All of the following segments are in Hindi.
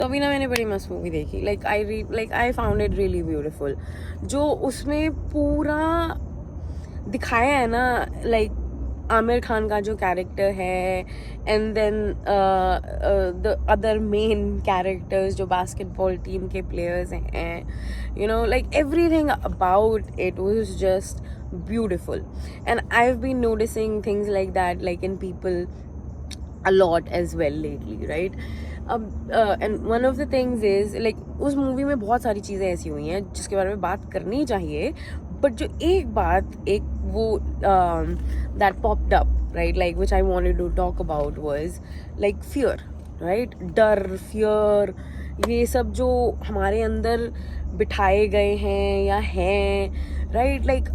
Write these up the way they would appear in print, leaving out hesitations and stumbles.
तो अभी ना मैंने बड़ी मस्त मूवी देखी, like I found it really beautiful. जो उसमें पूरा दिखाया है ना, लाइक आमिर खान का जो कैरेक्टर है, and then the other main characters जो बास्केटबॉल टीम के प्लेयर्स हैं, you know, like everything about it was just beautiful. And I've been noticing things like that, like in people a lot as well lately, right? And one of the things is like उस मूवी में बहुत सारी चीज़ें ऐसी हुई हैं जिसके बारे में बात करनी चाहिए, बट जो एक बात वो that popped up, right, like which I wanted to talk about was like fear, right? डर, fear, ये सब जो हमारे अंदर बिठाए गए हैं या हैं, right? Like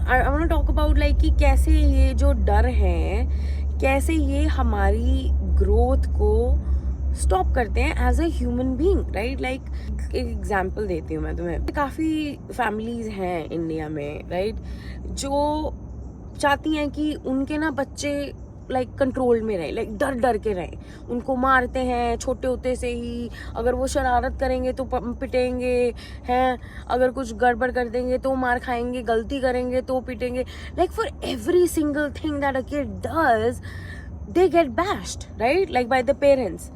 I want to talk about like कि कैसे ये जो डर है, कैसे ये हमारी ग्रोथ को स्टॉप करते हैं as a human being, right? Like एक एग्जांपल देती हूँ मैं तुम्हें। काफ़ी फैमिलीज हैं इंडिया में, राइट, जो चाहती हैं कि उनके ना बच्चे लाइक कंट्रोल में रहे, लाइक डर डर के रहे। उनको मारते हैं छोटे होते से ही, अगर वो शरारत करेंगे तो पिटेंगे हैं, अगर कुछ गड़बड़ कर देंगे तो मार खाएंगे, गलती करेंगे तो पिटेंगे। Like for every single thing that a kid does they get bashed, right, like by the parents.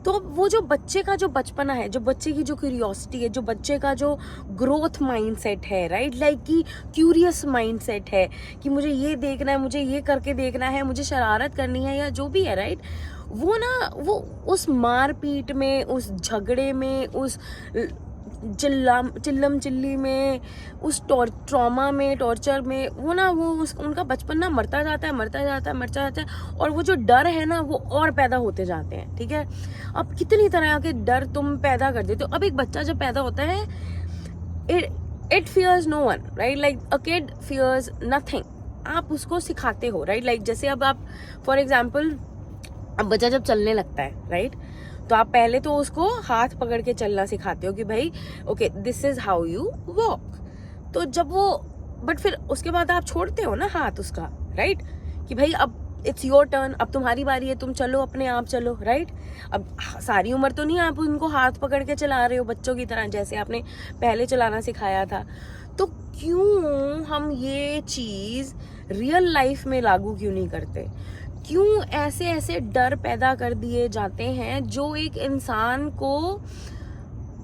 तो वो जो बच्चे का जो बचपना है, जो बच्चे की जो क्यूरियोसिटी है, जो बच्चे का जो ग्रोथ माइंडसेट है, राइट, लाइक कि क्यूरियस माइंडसेट है कि मुझे ये देखना है, मुझे ये करके देखना है, मुझे शरारत करनी है या जो भी है, राइट, वो उस मारपीट में, उस झगड़े में, उस चिल्लम चिल्ली में, उस ट्रॉमा में, टॉर्चर में, उनका बचपन ना मरता जाता है, और वो जो डर है ना वो और पैदा होते जाते हैं, ठीक है। अब कितनी तरह के डर तुम पैदा कर देते हो। अब एक बच्चा जब पैदा होता है, it fears no one, right, like a kid fears nothing. आप उसको सिखाते हो, राइट, लाइक जैसे अब आप फॉर एग्जाम्पल, अब बच्चा जब चलने लगता है, राइट, तो आप पहले तो उसको हाथ पकड़ के चलना सिखाते हो कि भाई okay this is how you walk. तो जब वो, बट फिर उसके बाद आप छोड़ते हो ना हाथ उसका, राइट, कि भाई अब इट्स योर टर्न, अब तुम्हारी बारी है, तुम चलो, अपने आप चलो, राइट। अब सारी उम्र तो नहीं आप उनको हाथ पकड़ के चला रहे हो बच्चों की तरह, जैसे आपने पहले चलाना सिखाया था। तो क्यों हम ये चीज रियल लाइफ में लागू क्यों नहीं करते? क्यों ऐसे डर पैदा कर दिए जाते हैं जो एक इंसान को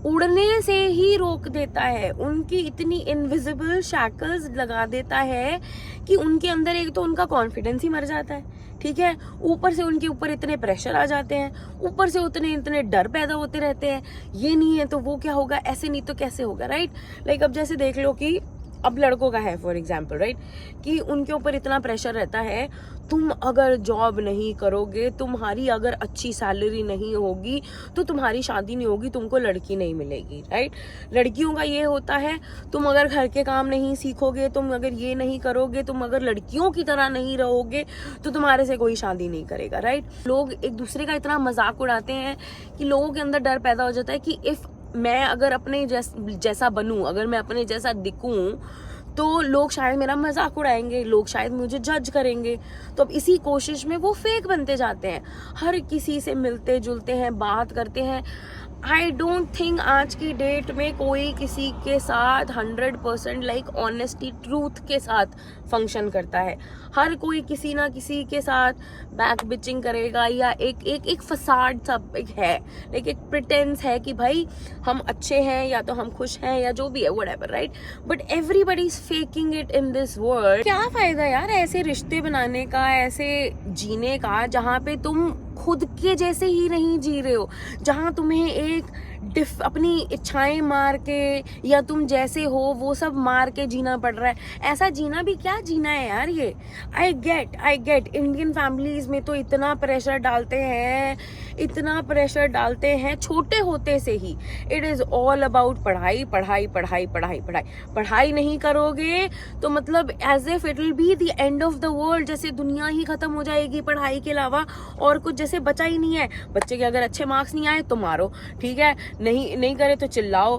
उड़ने से ही रोक देता है, उनकी इतनी इनविजिबल शैकल्स लगा देता है कि उनके अंदर एक तो उनका कॉन्फिडेंस ही मर जाता है, ठीक है, ऊपर से उनके ऊपर इतने प्रेशर आ जाते हैं, ऊपर से इतने डर पैदा होते रहते हैं, ये नहीं है तो वो क्या होगा, ऐसे नहीं तो कैसे होगा, राइट। लाइक अब जैसे देख लो कि अब लड़कों का है फॉर एग्जाम्पल, राइट, कि उनके ऊपर इतना प्रेशर रहता है, तुम अगर जॉब नहीं करोगे, तुम्हारी अगर अच्छी सैलरी नहीं होगी तो तुम्हारी शादी नहीं होगी, तुमको लड़की नहीं मिलेगी, राइट। लड़कियों का ये होता है, तुम अगर घर के काम नहीं सीखोगे, तुम अगर ये नहीं करोगे, तुम अगर लड़कियों की तरह नहीं रहोगे तो तुम्हारे से कोई शादी नहीं करेगा, राइट। लोग एक दूसरे का इतना मजाक उड़ाते हैं कि लोगों के अंदर डर पैदा हो जाता है कि इफ मैं अगर अपने जैसा बनूं, अगर मैं अपने जैसा दिखूं तो लोग शायद मेरा मजाक उड़ाएंगे, लोग शायद मुझे जज करेंगे। तो अब इसी कोशिश में वो फेक बनते जाते हैं, हर किसी से मिलते जुलते हैं, बात करते हैं। आई डोंट थिंक आज की डेट में कोई किसी के साथ 100% लाइक ऑनेस्टी ट्रूथ के साथ फंक्शन करता है। हर कोई किसी ना किसी के साथ बैक बिचिंग करेगा, या एक फसाड सब एक है, लाइक एक प्रिटेंस है कि भाई हम अच्छे हैं या तो हम खुश हैं या जो भी है, whatever, right. But everybody is faking it in this world. क्या फायदा यार ऐसे रिश्ते बनाने का, ऐसे जीने का जहाँ पे तुम खुद के जैसे ही नहीं जी रहे हो, जहाँ तुम्हें एक अपनी इच्छाएं मार के या तुम जैसे हो वो सब मार के जीना पड़ रहा है। ऐसा जीना भी क्या जीना है यार ये। आई गेट इंडियन फैमिलीज में तो इतना प्रेशर डालते हैं छोटे होते से ही। इट इज ऑल अबाउट पढ़ाई। पढ़ाई नहीं करोगे तो मतलब as if it will be the end of the world, जैसे दुनिया ही खत्म हो जाएगी पढ़ाई के अलावा और कुछ जैसे बचा ही नहीं है। बच्चे के अगर अच्छे मार्क्स नहीं आए तो मारो, ठीक है, नहीं करे तो चिल्लाओ।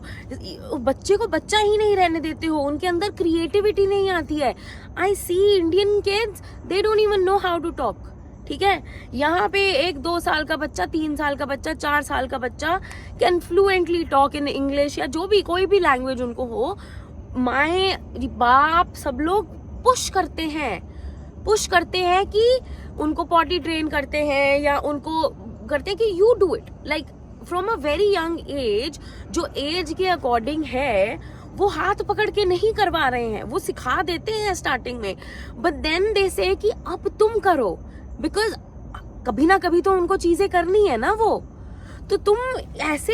बच्चे को बच्चा ही नहीं रहने देते हो, उनके अंदर क्रिएटिविटी नहीं आती है। I see Indian kids, they don't even know how to talk, ठीक है। यहाँ पे 1-2 साल का बच्चा, 3 साल का बच्चा, 4 साल का बच्चा can fluently talk in English या जो भी कोई भी लैंग्वेज उनको हो। माए बाप सब लोग पुश करते हैं कि उनको पॉटी ट्रेन करते हैं या उनको करते हैं कि you do it, like from a very young age. जो एज के अकॉर्डिंग है वो हाथ पकड़ के नहीं करवा रहे हैं, वो सिखा देते हैं स्टार्टिंग में, बट देन दे से कि अब तुम करो, बिकॉज कभी ना कभी तो उनको चीजें करनी है ना वो। तो तुम ऐसे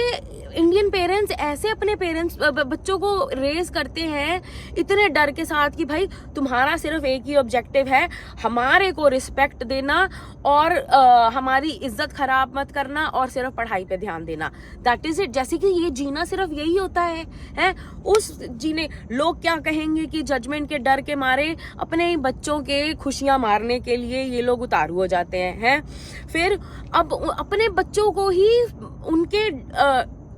इंडियन पेरेंट्स ऐसे अपने बच्चों को रेज करते हैं इतने डर के साथ कि भाई तुम्हारा सिर्फ एक ही ऑब्जेक्टिव है, हमारे को रिस्पेक्ट देना और हमारी इज्जत खराब मत करना और सिर्फ पढ़ाई पे ध्यान देना, दैट इज इट। जैसे कि ये जीना सिर्फ यही होता है उस जीने लोग क्या कहेंगे कि जजमेंट के डर के मारे अपने ही बच्चों के खुशियां मारने के लिए ये लोग उतारू हो जाते हैं। फिर अब अपने बच्चों को ही उनके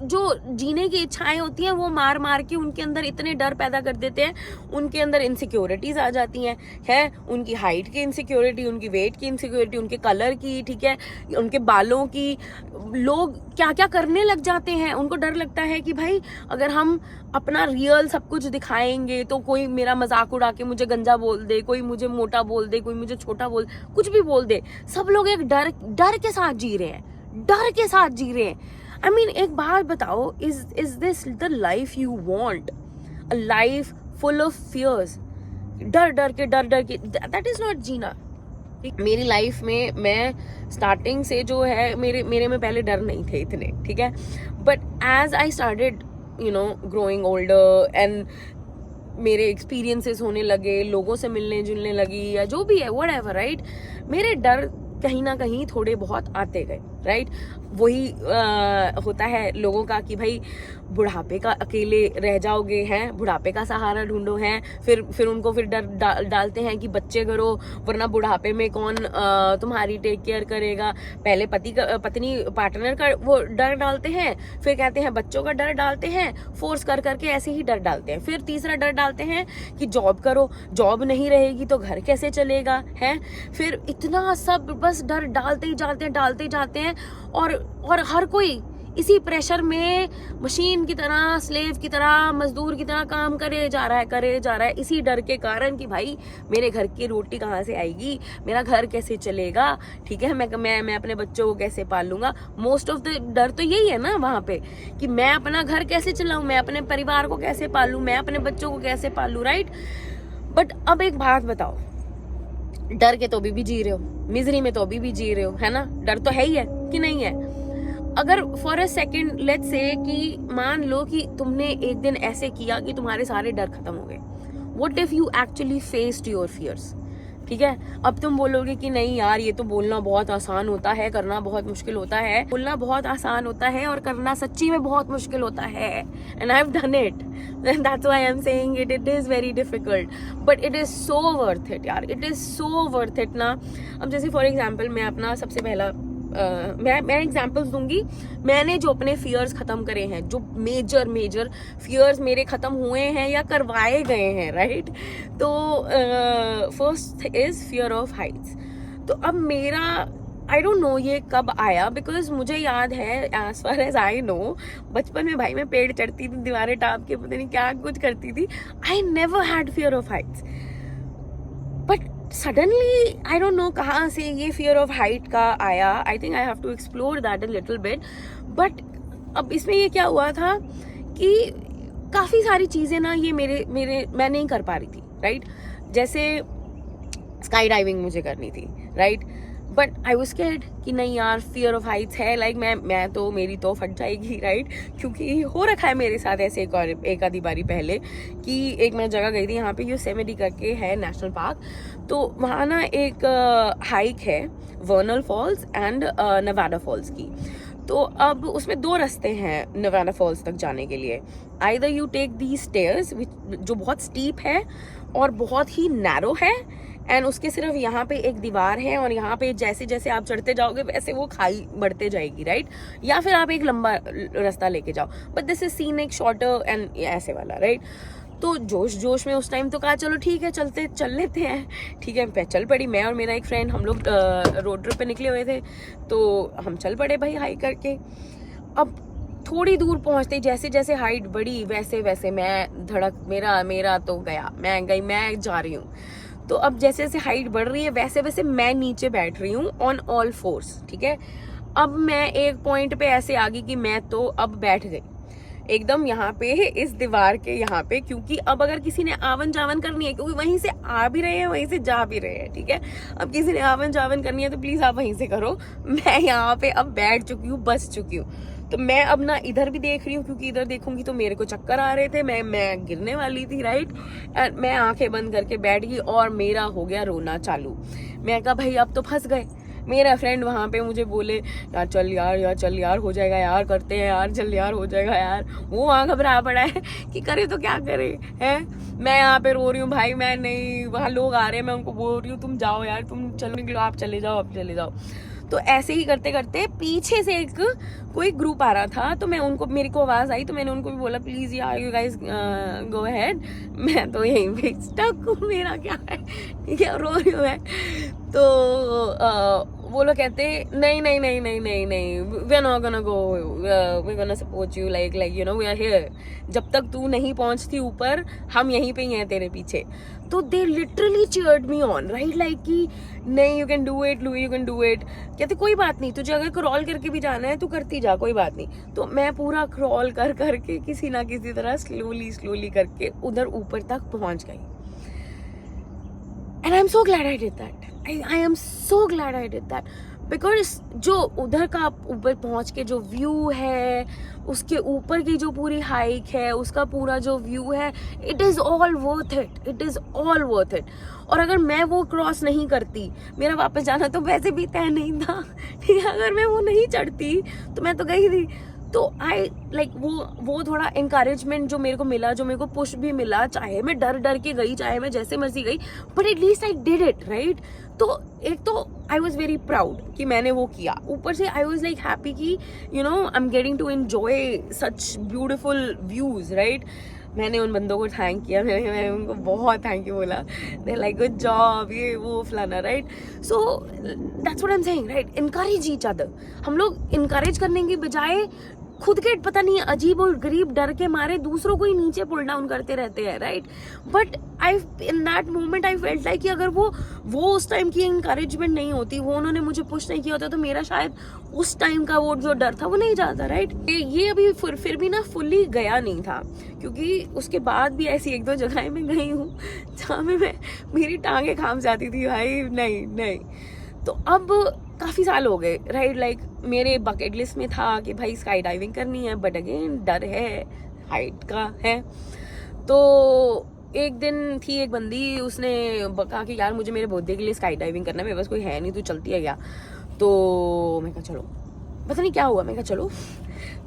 जो जीने की इच्छाएं होती हैं वो मार मार के उनके अंदर इतने डर पैदा कर देते हैं, उनके अंदर इनसिक्योरिटीज आ जाती हैं उनकी हाइट की इनसिक्योरिटी, उनकी वेट की इनसिक्योरिटी, उनके कलर की, ठीक है, उनके बालों की। लोग क्या क्या करने लग जाते हैं, उनको डर लगता है कि भाई अगर हम अपना रियल सब कुछ दिखाएंगे तो कोई मेरा मजाक उड़ा के मुझे गंजा बोल दे, कोई मुझे मोटा बोल दे, कोई मुझे छोटा बोल, कुछ भी बोल दे। सब लोग एक डर के साथ जी रहे हैं। I mean, एक बात बताओ, is this the life you want? A life full of fears? डर के that is not जीना। मेरी लाइफ में मैं स्टार्टिंग से जो है मेरे में पहले डर नहीं थे इतने, ठीक है, but as I started growing older and मेरे एक्सपीरियंसेस होने लगे, लोगों से मिलने जुलने लगी या जो भी है व्हाटएवर, राइट, मेरे डर कहीं ना कहीं थोड़े बहुत आते गए, राइट। वही होता है लोगों का कि भाई बुढ़ापे का अकेले रह जाओगे, हैं बुढ़ापे का सहारा ढूंढो, हैं फिर उनको फिर डर डालते हैं कि बच्चे करो वरना बुढ़ापे में कौन तुम्हारी टेक केयर करेगा। पहले पत्नी पार्टनर का वो डर डालते हैं, फिर कहते हैं बच्चों का डर डालते हैं, फोर्स कर करके ऐसे ही डर डालते हैं। फिर तीसरा डर डालते हैं कि जॉब करो, जॉब नहीं रहेगी तो घर कैसे चलेगा, है। फिर इतना सब बस डर डालते ही जाते हैं और हर कोई इसी प्रेशर में मशीन की तरह, स्लेव की तरह, मजदूर की तरह काम करे जा रहा है इसी डर के कारण कि भाई मेरे घर की रोटी कहाँ से आएगी, मेरा घर कैसे चलेगा, ठीक है, मैं अपने बच्चों को कैसे पालूंगा। मोस्ट ऑफ द डर तो यही है ना वहाँ पे कि मैं अपना घर कैसे चलाऊं, मैं अपने परिवार को कैसे पालूं, मैं अपने बच्चों को कैसे पालूं, राइट। बट अब एक बात बताओ, डर के तो अभी भी जी रहे हो, मिजरी में तो अभी भी जी रहे हो, है ना। डर तो है ही है कि नहीं है। अगर for a second let's say कि मान लो कि तुमने एक दिन ऐसे किया कि तुम्हारे सारे डर खत्म हो गए, what if you actually faced your fears, ठीक है। अब तुम बोलोगे कि नहीं यार ये तो बोलना बहुत आसान होता है, करना बहुत मुश्किल होता है। बोलना बहुत आसान होता है और करना सच्ची में बहुत मुश्किल होता है, and I have done it, that's why I am saying it is very difficult, but it is so worth it यार, it is so worth it ना। अब जैसे फॉर एग्जाम्पल मैं अपना सबसे पहला मैं एग्जाम्पल्स दूंगी, मैंने जो अपने फियर्स खत्म करे हैं, जो मेजर फियर्स मेरे खत्म हुए हैं या करवाए गए हैं, राइट। तो first is fear of Heights. तो अब मेरा आई डोंट नो ये कब आया, बिकॉज मुझे याद है as far as I know बचपन में भाई मैं पेड़ चढ़ती थी, दीवारें टाप के पता नहीं क्या कुछ करती थी। I never had fear of heights, but suddenly I don't know कहाँ से ये फियर ऑफ हाइट का आया। I think I have to explore that a little bit. But अब इसमें ये क्या हुआ था कि काफी सारी चीजें ना ये मेरे मैं नहीं कर पा रही थी, राइट। जैसे स्काई डाइविंग मुझे करनी थी, right, but I was scared कि नहीं यार फियर ऑफ हाइट्स है, लाइक मैं तो मेरी तो फट जाएगी, राइट। क्योंकि हो रखा है मेरे साथ ऐसे एक आधी बारी पहले कि एक मैं जगह गई थी, यहाँ पे योसेमिटी करके है नेशनल पार्क, तो वहाँ ना एक हाइक है वर्नल फॉल्स एंड नेवाडा फॉल्स की। तो अब उसमें 2 रास्ते हैं नेवाडा फॉल्स तक जाने के लिए। Either you take the stairs जो बहुत स्टीप है और बहुत ही नैरो है, एंड उसके सिर्फ यहाँ पे एक दीवार है और यहाँ पे जैसे जैसे आप चढ़ते जाओगे वैसे वो खाई बढ़ते जाएगी, राइट। या फिर आप एक लंबा रास्ता लेके जाओ, but this is scenic shorter and ऐसे वाला, राइट। तो जोश जोश में उस टाइम तो कहा चलो ठीक है चल लेते हैं, ठीक है। चल पड़ी, मैं और मेरा एक फ्रेंड, हम लोग रोड ट्रिप पे निकले हुए थे, तो हम चल पड़े भाई हाइक करके। अब थोड़ी दूर पहुंचते जैसे जैसे हाइट बढ़ी वैसे वैसे मैं धड़क, मेरा तो गया, मैं जा रही हूँ। तो अब जैसे जैसे हाइट बढ़ रही है वैसे वैसे मैं नीचे बैठ रही हूँ ऑन ऑल फोर्स, ठीक है। अब मैं एक पॉइंट पे ऐसे आ गई कि मैं तो अब बैठ गई एकदम यहाँ पे इस दीवार के यहाँ पे, क्योंकि अब अगर किसी ने आवन जावन करनी है, क्योंकि वहीं से आ भी रहे हैं वहीं से जा भी रहे हैं, ठीक है। अब किसी ने आवन जावन करनी है तो प्लीज आप वहीं से करो, मैं यहाँ पे अब बैठ चुकी हूँ, बस चुकी हूँ। तो मैं अब ना इधर भी देख रही हूँ, क्योंकि इधर देखूंगी तो मेरे को चक्कर आ रहे थे, मैं गिरने वाली थी, राइट। एंड मैं आंखें बंद करके बैठ गई और मेरा हो गया रोना चालू। मैं कहा भाई अब तो फंस गए। मेरा फ्रेंड वहां पे मुझे बोले यार चल यार हो जाएगा यार, करते हैं यार, चल यार हो जाएगा यार। वो वहां घबरा पड़ा है कि करे तो क्या करे है। मैं यहाँ पे रो रही हूँ भाई, मैं नहीं, वहां लोग आ रहे हैं, मैं उनको बोल रही हूँ तुम जाओ यार, तुम चलो निकलो, आप चले जाओ। तो ऐसे ही करते करते पीछे से एक कोई ग्रुप आ रहा था, तो मैं उनको, मेरे को आवाज आई तो मैंने उनको भी बोला प्लीज यार यू गाइस गो अहेड, मैं तो यहीं पे स्टक हूँ, मेरा क्या है, ठीक है, रो रही हूँ मैं। तो वो लोग कहते नहीं, we are not gonna go, we gonna support you, like you know we are here, जब तक तू नहीं पहुंचती ऊपर हम यहीं पे ही हैं तेरे पीछे। तो they literally cheered me on, right, like कि नहीं you can do it, Louis you can do it. कहते कोई बात नहीं, तुझे अगर क्रॉल करके भी जाना है तू करती जा, कोई बात नहीं। तो मैं पूरा क्रॉल कर करके किसी ना किसी तरह स्लोली करके उधर ऊपर तक पहुंच गई। And I am so glad I did that, I am so glad I did that, because जो उधर का ऊपर पहुंच के जो व्यू है, उसके ऊपर की जो पूरी हाइक है, उसका पूरा जो व्यू है, it is all worth it. और अगर मैं वो क्रॉस नहीं करती, मेरा वापस जाना तो वैसे भी तय नहीं था, ठीक है। अगर मैं वो नहीं चढ़ती तो मैं तो गई थी। तो आई लाइक वो थोड़ा इंकरेजमेंट जो मेरे को मिला, जो मेरे को पुश भी मिला, चाहे मैं डर के गई, चाहे मैं जैसे मर्जी गई, but at least I did it, right. तो एक तो आई वॉज वेरी प्राउड कि मैंने वो किया, ऊपर से आई वॉज लाइक हैप्पी कि you know I am getting to enjoy such beautiful views, right. मैंने उन बंदों को थैंक किया, मैंने उनको बहुत थैंक यू बोला, दे लाइक गुड जॉब, ये वो फलाना, right. So that's what I am saying, right, encourage each other. हम लोग इनकरेज करने की बजाय खुद के पता नहीं अजीब और गरीब डर के मारे दूसरों को ही नीचे पुल डाउन करते रहते हैं, right. But I in that moment I felt like कि अगर वो उस टाइम की इंकरेजमेंट नहीं होती, वो उन्होंने मुझे पुश नहीं किया होता, तो मेरा शायद उस टाइम का वो जो डर था वो नहीं जाता, राइट। ये अभी फिर भी ना फुल्ली गया नहीं था, क्योंकि उसके बाद भी ऐसी एक दो जगह में गई हूँ जहाँ में मेरी टांगे खाम जाती थी भाई, नहीं। तो अब काफ़ी साल हो गए, राइट, लाइक मेरे बकेट लिस्ट में था कि भाई स्काई डाइविंग करनी है, बट अगेन डर है, हाइट का है। तो एक दिन थी एक बंदी, उसने कहा कि यार मुझे मेरे बर्थडे के लिए स्काई डाइविंग करना है, मेरे पास कोई है नहीं, तू चलती है क्या। तो मैं कहा चलो, पता नहीं क्या हुआ, मैं कहा चलो,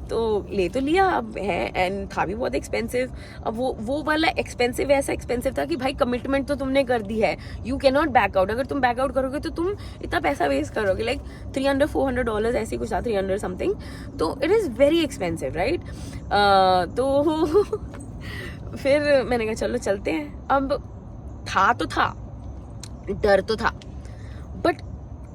तो ले तो लिया अब है, एंड था भी बहुत एक्सपेंसिव। अब वो वाला एक्सपेंसिव ऐसा एक्सपेंसिव था कि भाई कमिटमेंट तो तुमने कर दी है, you can not back out. अगर तुम बैक आउट करोगे तो तुम इतना पैसा वेस्ट करोगे, लाइक $300-400 ऐसी कुछ था, 300 समथिंग। तो it is very expensive, right. तो फिर मैंने कहा चलो चलते हैं। अब था डर तो था, बट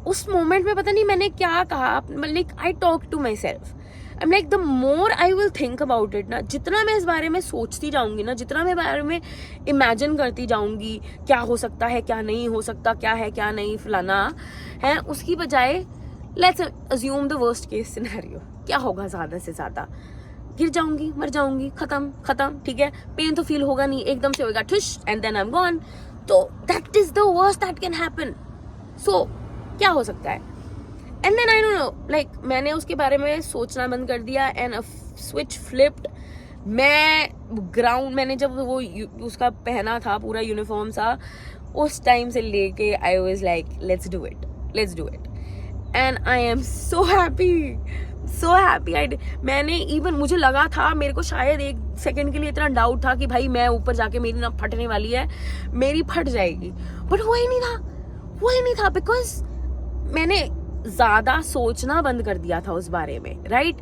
उस मोमेंट में पता नहीं मैंने क्या कहा, like I talk to myself, I am like the more I will think about it ना, जितना मैं इस बारे में सोचती जाऊंगी ना, जितना मैं बारे में इमेजिन करती जाऊंगी क्या हो सकता है, क्या नहीं हो सकता, क्या है क्या नहीं, फलाना है, उसकी बजाय let's assume the worst case scenario, क्या होगा, ज्यादा से ज्यादा गिर जाऊंगी, मर जाऊंगी, खत्म, ठीक है। पेन तो फील होगा नहीं, एकदम से होगा ठुश and then I am gone. तो that is the worst that can happen. So क्या हो सकता है, and then I don't know, like मैंने उसके बारे में सोचना बंद कर दिया एंड अ स्विच फ्लिप्ड। मैं ग्राउंड, मैंने जब वो उसका पहना था पूरा यूनिफॉर्म सा, उस टाइम से लेके I was like let's do it and I am so happy. मैंने इवन, मुझे लगा था, मेरे को शायद एक सेकंड के लिए इतना डाउट था कि भाई मैं ऊपर जाके मेरी ना फटने वाली है, मेरी फट जाएगी, बट वो ही नहीं था बिकॉज मैंने ज्यादा सोचना बंद कर दिया था उस बारे में, राइट।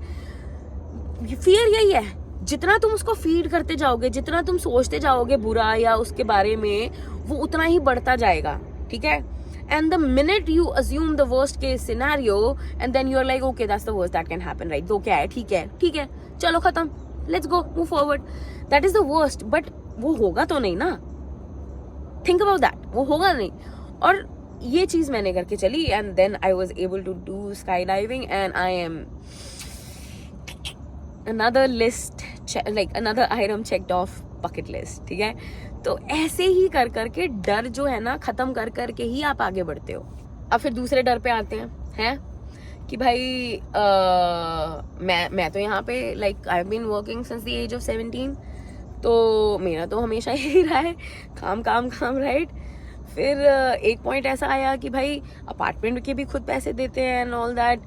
फियर यही है जितना तुम उसको फीड करते जाओगे, जितना तुम सोचते जाओगे बुरा या उसके बारे में, वो उतना ही बढ़ता जाएगा, ठीक है। And the minute you assume the worst case scenario and then you're like, okay, that's the worst that can happen, right? तो क्या है, ठीक है, चलो खत्म, let's go, move forward. That is the worst, but वो होगा तो नहीं ना, think about that, वो होगा नहीं। और ये चीज मैंने करके चली, and then I was able to do skydiving, and I am another list, like another item checked off bucket list, ठीक है। तो ऐसे ही कर करके डर जो है ना खत्म कर करके ही आप आगे बढ़ते हो। अब फिर दूसरे डर पे आते हैं कि भाई मैं तो यहाँ पे like I have been working since the age of 17, तो मेरा तो हमेशा यही रहा है, काम काम काम, राइट। फिर एक पॉइंट ऐसा आया कि भाई अपार्टमेंट के भी खुद पैसे देते हैं एंड ऑल दैट,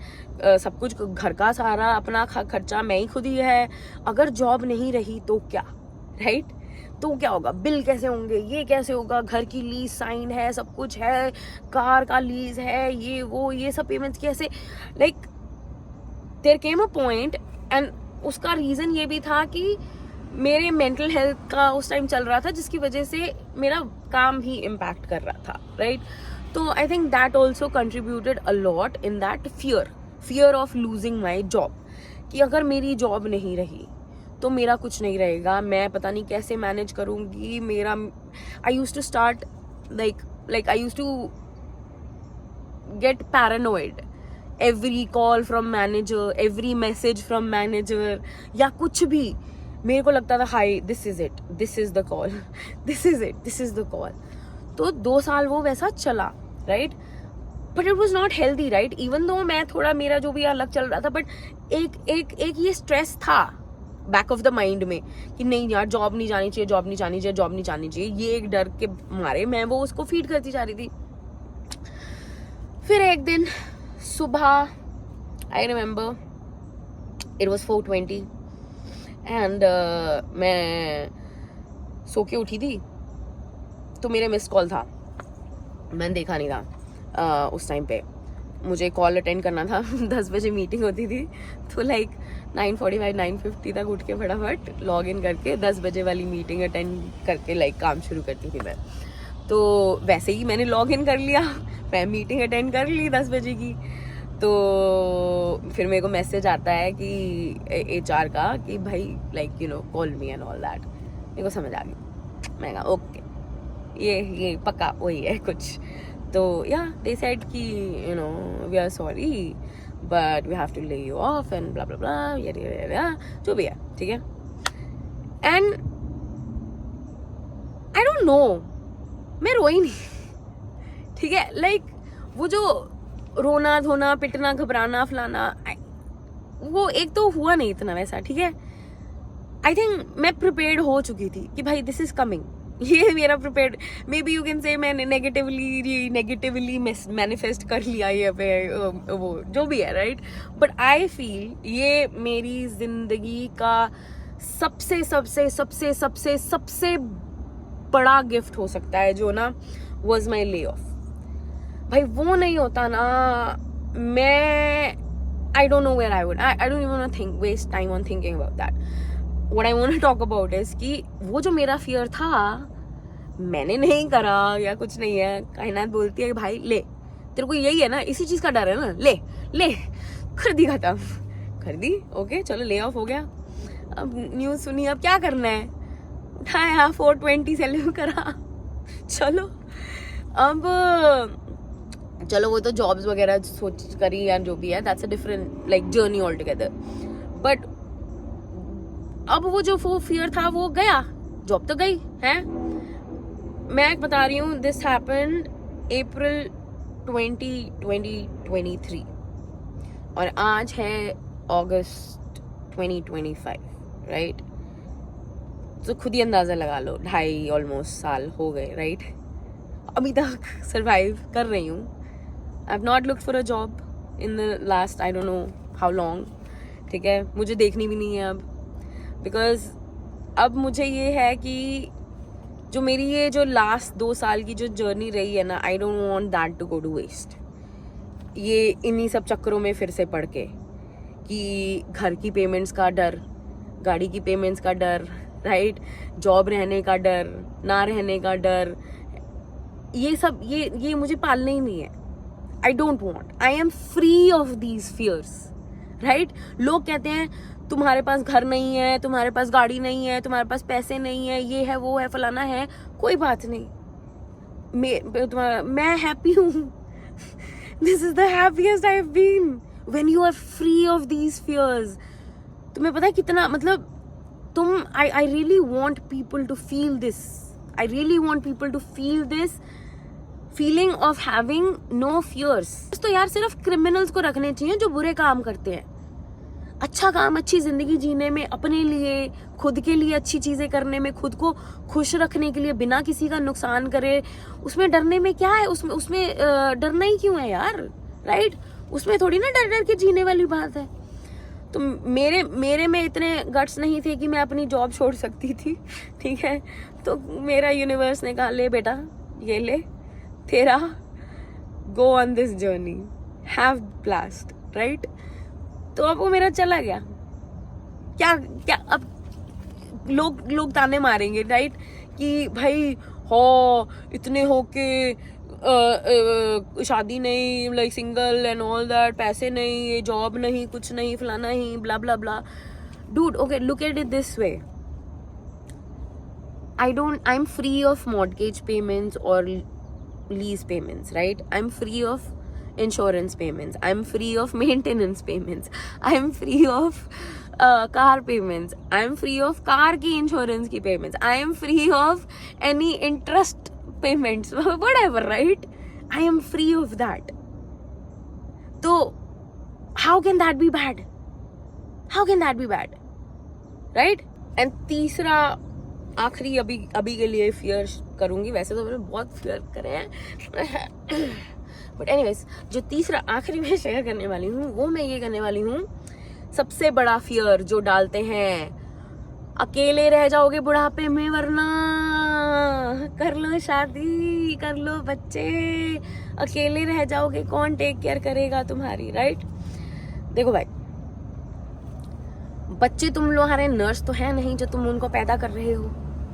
सब कुछ घर का सारा अपना खर्चा मैं ही खुद ही है। अगर जॉब नहीं रही तो क्या, राइट? तो क्या होगा, बिल कैसे होंगे, ये कैसे होगा, घर की लीज साइन है, सब कुछ है, कार का लीज है, ये सब पेमेंट्स कैसे, like there came a point. And उसका रीजन ये भी था कि मेरे मेंटल हेल्थ का उस टाइम चल रहा था, जिसकी वजह से मेरा काम ही इम्पैक्ट कर रहा था, राइट। तो I think that also contributed a lot in that fear of losing my job, कि अगर मेरी जॉब नहीं रही तो मेरा कुछ नहीं रहेगा, मैं पता नहीं कैसे मैनेज करूंगी। मेरा I used to start like I used to get paranoid, every call from manager, every message from manager या कुछ भी, मेरे को लगता था hi this is it, this is the call, this is it, this is the call. तो 2 साल वो वैसा चला, right, but it was not healthy, right. Even though मैं थोड़ा, मेरा जो भी अलग चल रहा था, बट एक ये स्ट्रेस था बैक ऑफ द माइंड में कि नहीं यार जॉब नहीं जानी चाहिए, जॉब नहीं जानी चाहिए, जॉब नहीं जानी चाहिए, ये एक डर के मारे मैं वो उसको फीड करती जा रही थी। फिर एक दिन सुबह I remember it was 4:20 and मैं सो के उठी थी, तो मेरे मिस कॉल था, मैंने देखा नहीं था। उस टाइम पे मुझे कॉल अटेंड करना था 10 बजे मीटिंग होती थी, तो लाइक 9:45 9:50 तक उठ के फटाफट लॉग इन करके 10 बजे वाली मीटिंग अटेंड करके लाइक काम शुरू करती थी मैं। तो वैसे ही मैंने लॉग इन कर लिया, मैं मीटिंग अटेंड कर ली 10 बजे की। तो फिर मेरे को मैसेज आता है कि HR का कि भाई like call me and all that. मेरे को समझ आ गई, मैं कहा ओके ये पक्का वही है कुछ। तो या दे सेड कि we are sorry but we have to lay you off and blah blah blah, ये जो भी है, ठीक है। एंड आई डोंट नो, मैं रोई नहीं, ठीक है। लाइक वो जो रोना धोना पिटना घबराना फलाना, वो एक तो हुआ नहीं इतना वैसा, ठीक है। आई थिंक मैं प्रिपेयर्ड हो चुकी थी कि भाई दिस इज कमिंग, ये मेरा prepared, may be you can say मैंने नेगेटिवली मैनिफेस्ट कर लिया ये पे वो जो भी है, राइट। बट आई फील ये मेरी जिंदगी का सबसे सबसे सबसे सबसे सबसे बड़ा गिफ्ट हो सकता है, जो ना वॉज माई ले ऑफ। भाई वो नहीं होता ना, मैं I don't know where I would. I don't even want to waste time on thinking about that. What I want to talk about is कि वो जो मेरा फियर था मैंने नहीं करा या कुछ नहीं है, कायनात बोलती है भाई ले, तेरे को यही है ना, इसी चीज का डर है ना, ले कर दी, खत्म कर दी, ओके चलो ले ऑफ हो गया। अब न्यूज सुनी, अब क्या करना है, उठाया 420 सेल्यू करा, चलो अब चलो वो तो जॉब्स वगैरह सोच करी या जो भी है, that's a different like journey all together. But अब वो जो फियर था वो गया, जॉब तो गई है। मैं बता रही हूँ, दिस हैपेंड अप्रैल 2023 और आज है अगस्त 2025, राइट। तो खुद ही अंदाजा लगा लो, 2.5 ऑलमोस्ट साल हो गए, राइट। अभी तक सरवाइव कर रही हूँ। I've not looked for a job in the last I don't know how long, ठीक है। मुझे देखनी भी नहीं है अब, because अब मुझे ये है कि जो मेरी ये जो लास्ट 2 साल की जो जर्नी रही है ना, I don't want that to go to waste। ये इन्हीं सब चक्करों में फिर से पड़ के कि घर की पेमेंट्स का डर, गाड़ी की पेमेंट्स का डर, राइट, जॉब रहने का डर, ना रहने का डर, ये सब ये मुझे पालना ही नहीं है. I don't want. I am free of these fears, right. लोग कहते हैं तुम्हारे पास घर नहीं है, तुम्हारे पास गाड़ी नहीं है, तुम्हारे पास पैसे नहीं है, ये है वो है फलाना है. कोई बात नहीं, मैं हैप्पी हूँ. This is the happiest I have been when you are free of these fears. तुम्हें पता है कितना, मतलब तुम, I really want people to feel this. I really want people to feel this feeling of having no fears. तो यार सिर्फ क्रिमिनल्स को रखने चाहिए जो बुरे काम करते हैं. अच्छा काम, अच्छी जिंदगी जीने में, अपने लिए, खुद के लिए अच्छी चीजें करने में, खुद को खुश रखने के लिए, बिना किसी का नुकसान करे, उसमें डरने में क्या है? उसमें डरना ही क्यों है यार, राइट? उसमें थोड़ी ना डर डर के जीने वाली बात है. तो मेरे में इतने गट्स नहीं थे कि मैं अपनी जॉब छोड़ सकती थी, ठीक है. तो मेरा यूनिवर्स ने कहा ले बेटा, ये ले तेरा, go on this journey, have blast, right. तो अब वो मेरा चला गया. क्या अब लोग ताने मारेंगे, राइट, कि भाई हो इतने होके शादी नहीं, like single and all that, पैसे नहीं, ये जॉब नहीं, कुछ नहीं, फलाना ही, blah blah blah. Dude, okay, look at it this way. I'm free of mortgage payments or lease payments, right? I'm free of insurance payments. I'm free of maintenance payments. I'm free of car payments. I'm free of car ki insurance ki payments. I am free of any interest payments, whatever, right? I am free of that. So how can that be bad? How can that be bad? Right? And तीसरा आखिरी अभी के लिए फियर करूंगी. वैसे तो मैंने बहुत फियर करे हैं, बट एनीवेज जो तीसरा आखिरी मैं शेयर करने वाली हूँ वो मैं ये करने वाली हूँ. सबसे बड़ा फियर जो डालते हैं, अकेले रह जाओगे बुढ़ापे में, वरना कर लो शादी, कर लो बच्चे, अकेले रह जाओगे, कौन टेक केयर करेगा तुम्हारी, राइट? देखो भाई, बच्चे तुम्हारे नर्स तो है नहीं जो तुम उनको पैदा कर रहे हो,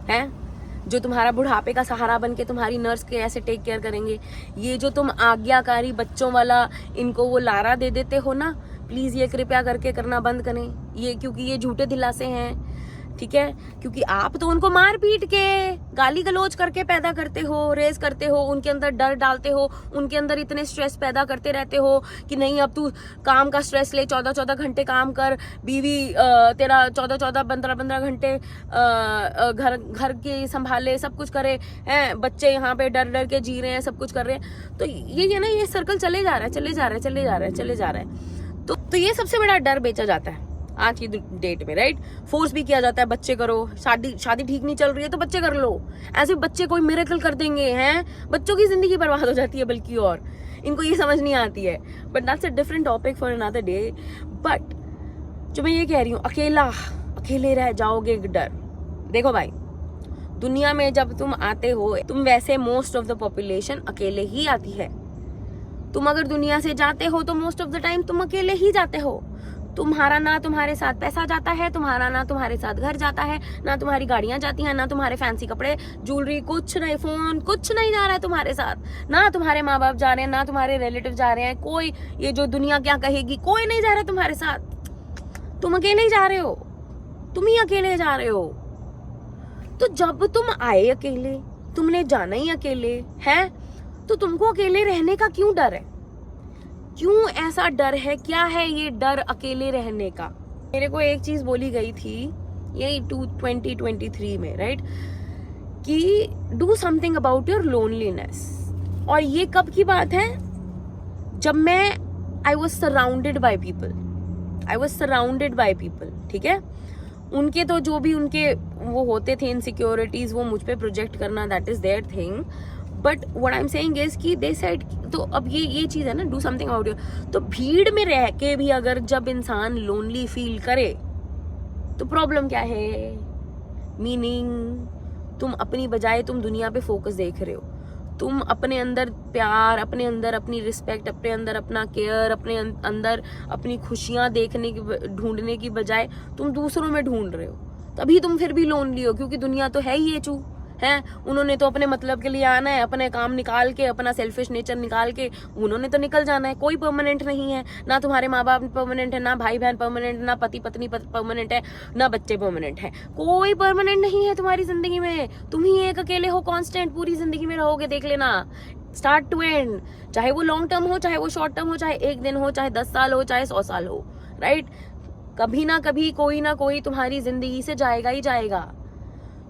हैं, जो तुम्हारा बुढ़ापे का सहारा बन के तुम्हारी नर्स के ऐसे टेक केयर करेंगे. ये जो तुम आज्ञाकारी बच्चों वाला इनको वो लारा दे देते हो ना, प्लीज ये कृपया करके करना बंद करें ये, क्योंकि ये झूठे दिलासे हैं, ठीक है? क्योंकि आप तो उनको मार पीट के, गाली गलौज करके पैदा करते हो, रेस करते हो, उनके अंदर डर डालते हो, उनके अंदर इतने स्ट्रेस पैदा करते रहते हो कि नहीं अब तू काम का स्ट्रेस ले, 14-14 घंटे काम कर, बीवी तेरा 14-14 15-15 घंटे घर के संभाले, सब कुछ करे हैं, बच्चे यहाँ पे डर डर के जी रहे हैं, सब कुछ कर रहे हैं. तो ये ना, ये सर्कल चले जा रहा है. तो ये सबसे बड़ा डर बेचा जाता है आज की डेट में, राइट? फोर्स भी किया जाता है, बच्चे करो, शादी ठीक नहीं चल रही है तो बच्चे कर लो. ऐसे बच्चे कोई मिरेकल कर देंगे, हैं? बच्चों की जिंदगी बर्बाद हो जाती है बल्कि, और इनको ये समझ नहीं आती है. But that's a different topic for another day. But जो मैं ये कह रही हूँ, अकेले रह जाओगे डर. देखो भाई, दुनिया में जब तुम आते हो, तुम वैसे मोस्ट ऑफ द पॉपुलेशन अकेले ही आती है. तुम अगर दुनिया से जाते हो तो मोस्ट ऑफ द टाइम तुम अकेले ही जाते हो. तुम्हारा ना तुम्हारे साथ पैसा जाता है, तुम्हारा ना तुम्हारे साथ घर जाता है, ना तुम्हारी गाड़ियां जाती हैं, ना तुम्हारे फैंसी कपड़े, ज्वेलरी, कुछ नहीं, फोन, कुछ नहीं जा रहा है तुम्हारे साथ, ना तुम्हारे माँ बाप जा रहे हैं, ना तुम्हारे रिलेटिव जा रहे हैं, कोई ये जो दुनिया क्या कहेगी, कोई नहीं जा रहा है तुम्हारे साथ. तुम अकेले ही जा रहे हो, तुम ही अकेले जा रहे हो. तो जब तुम आए अकेले, तुमने जाना ही अकेले है, तो तुमको अकेले रहने का क्यों डर है? क्यों ऐसा डर है? क्या है ये डर अकेले रहने का? मेरे को एक चीज बोली गई थी यही 2023 में, राइट, कि do something about your loneliness. और ये कब की बात है? जब मैं I was surrounded by people, ठीक है? उनके तो जो भी उनके वो होते थे इनसिक्योरिटीज, वो मुझ पे प्रोजेक्ट करना, that is there thing. But what I am saying is कि दे सेड, तो अब ये चीज है ना, डू समथिंग अबाउट योर. तो भीड़ में रह के भी अगर जब इंसान लोनली फील करे तो प्रॉब्लम क्या है? मीनिंग तुम अपनी बजाय तुम दुनिया पे फोकस देख रहे हो. तुम अपने अंदर प्यार, अपने अंदर अपनी रिस्पेक्ट, अपने अंदर अपना केयर, अपने अंदर अपनी खुशियाँ देखने की ढूंढने की बजाय तुम दूसरों में ढूंढ रहे हो, तभी तुम फिर भी लोनली हो। क्योंकि दुनिया तो है ही ये चू है, उन्होंने तो अपने मतलब के लिए आना है, अपने काम निकाल के, अपना सेल्फिश नेचर निकाल के उन्होंने तो निकल जाना है। कोई परमानेंट नहीं है, ना तुम्हारे माँ बाप परमानेंट है, ना भाई बहन परमानेंट, ना पति पत्नी परमानेंट है, ना बच्चे परमानेंट है। कोई परमानेंट नहीं है तुम्हारी जिंदगी में। तुम ही एक अकेले हो कांस्टेंट, पूरी जिंदगी में रहोगे, देख लेना, स्टार्ट टू एंड। चाहे वो लॉन्ग टर्म हो, चाहे वो शॉर्ट टर्म हो, चाहे 1 दिन हो, चाहे 10 साल हो, चाहे 100 साल हो, राइट। कभी ना कभी कोई ना कोई तुम्हारी जिंदगी से जाएगा ही जाएगा।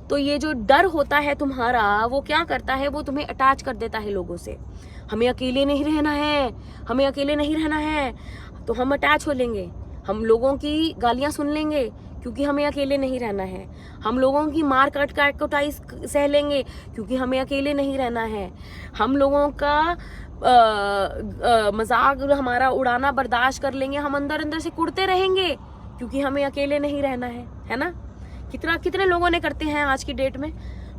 तो ये जो डर होता है तुम्हारा, वो क्या करता है, वो तुम्हें अटैच कर देता है लोगों से। हमें अकेले नहीं रहना है, हमें अकेले नहीं रहना है, तो हम अटैच हो लेंगे, हम लोगों की गालियां सुन लेंगे क्योंकि हमें अकेले नहीं रहना है, हम लोगों की मार काट कुटाई सह लेंगे क्योंकि हमें अकेले नहीं रहना है, हम लोगों का मजाक हमारा उड़ाना बर्दाश्त कर लेंगे, हम अंदर अंदर से कुड़ते रहेंगे क्योंकि हमें अकेले नहीं रहना है ना। कितने लोगों ने करते हैं आज की डेट में।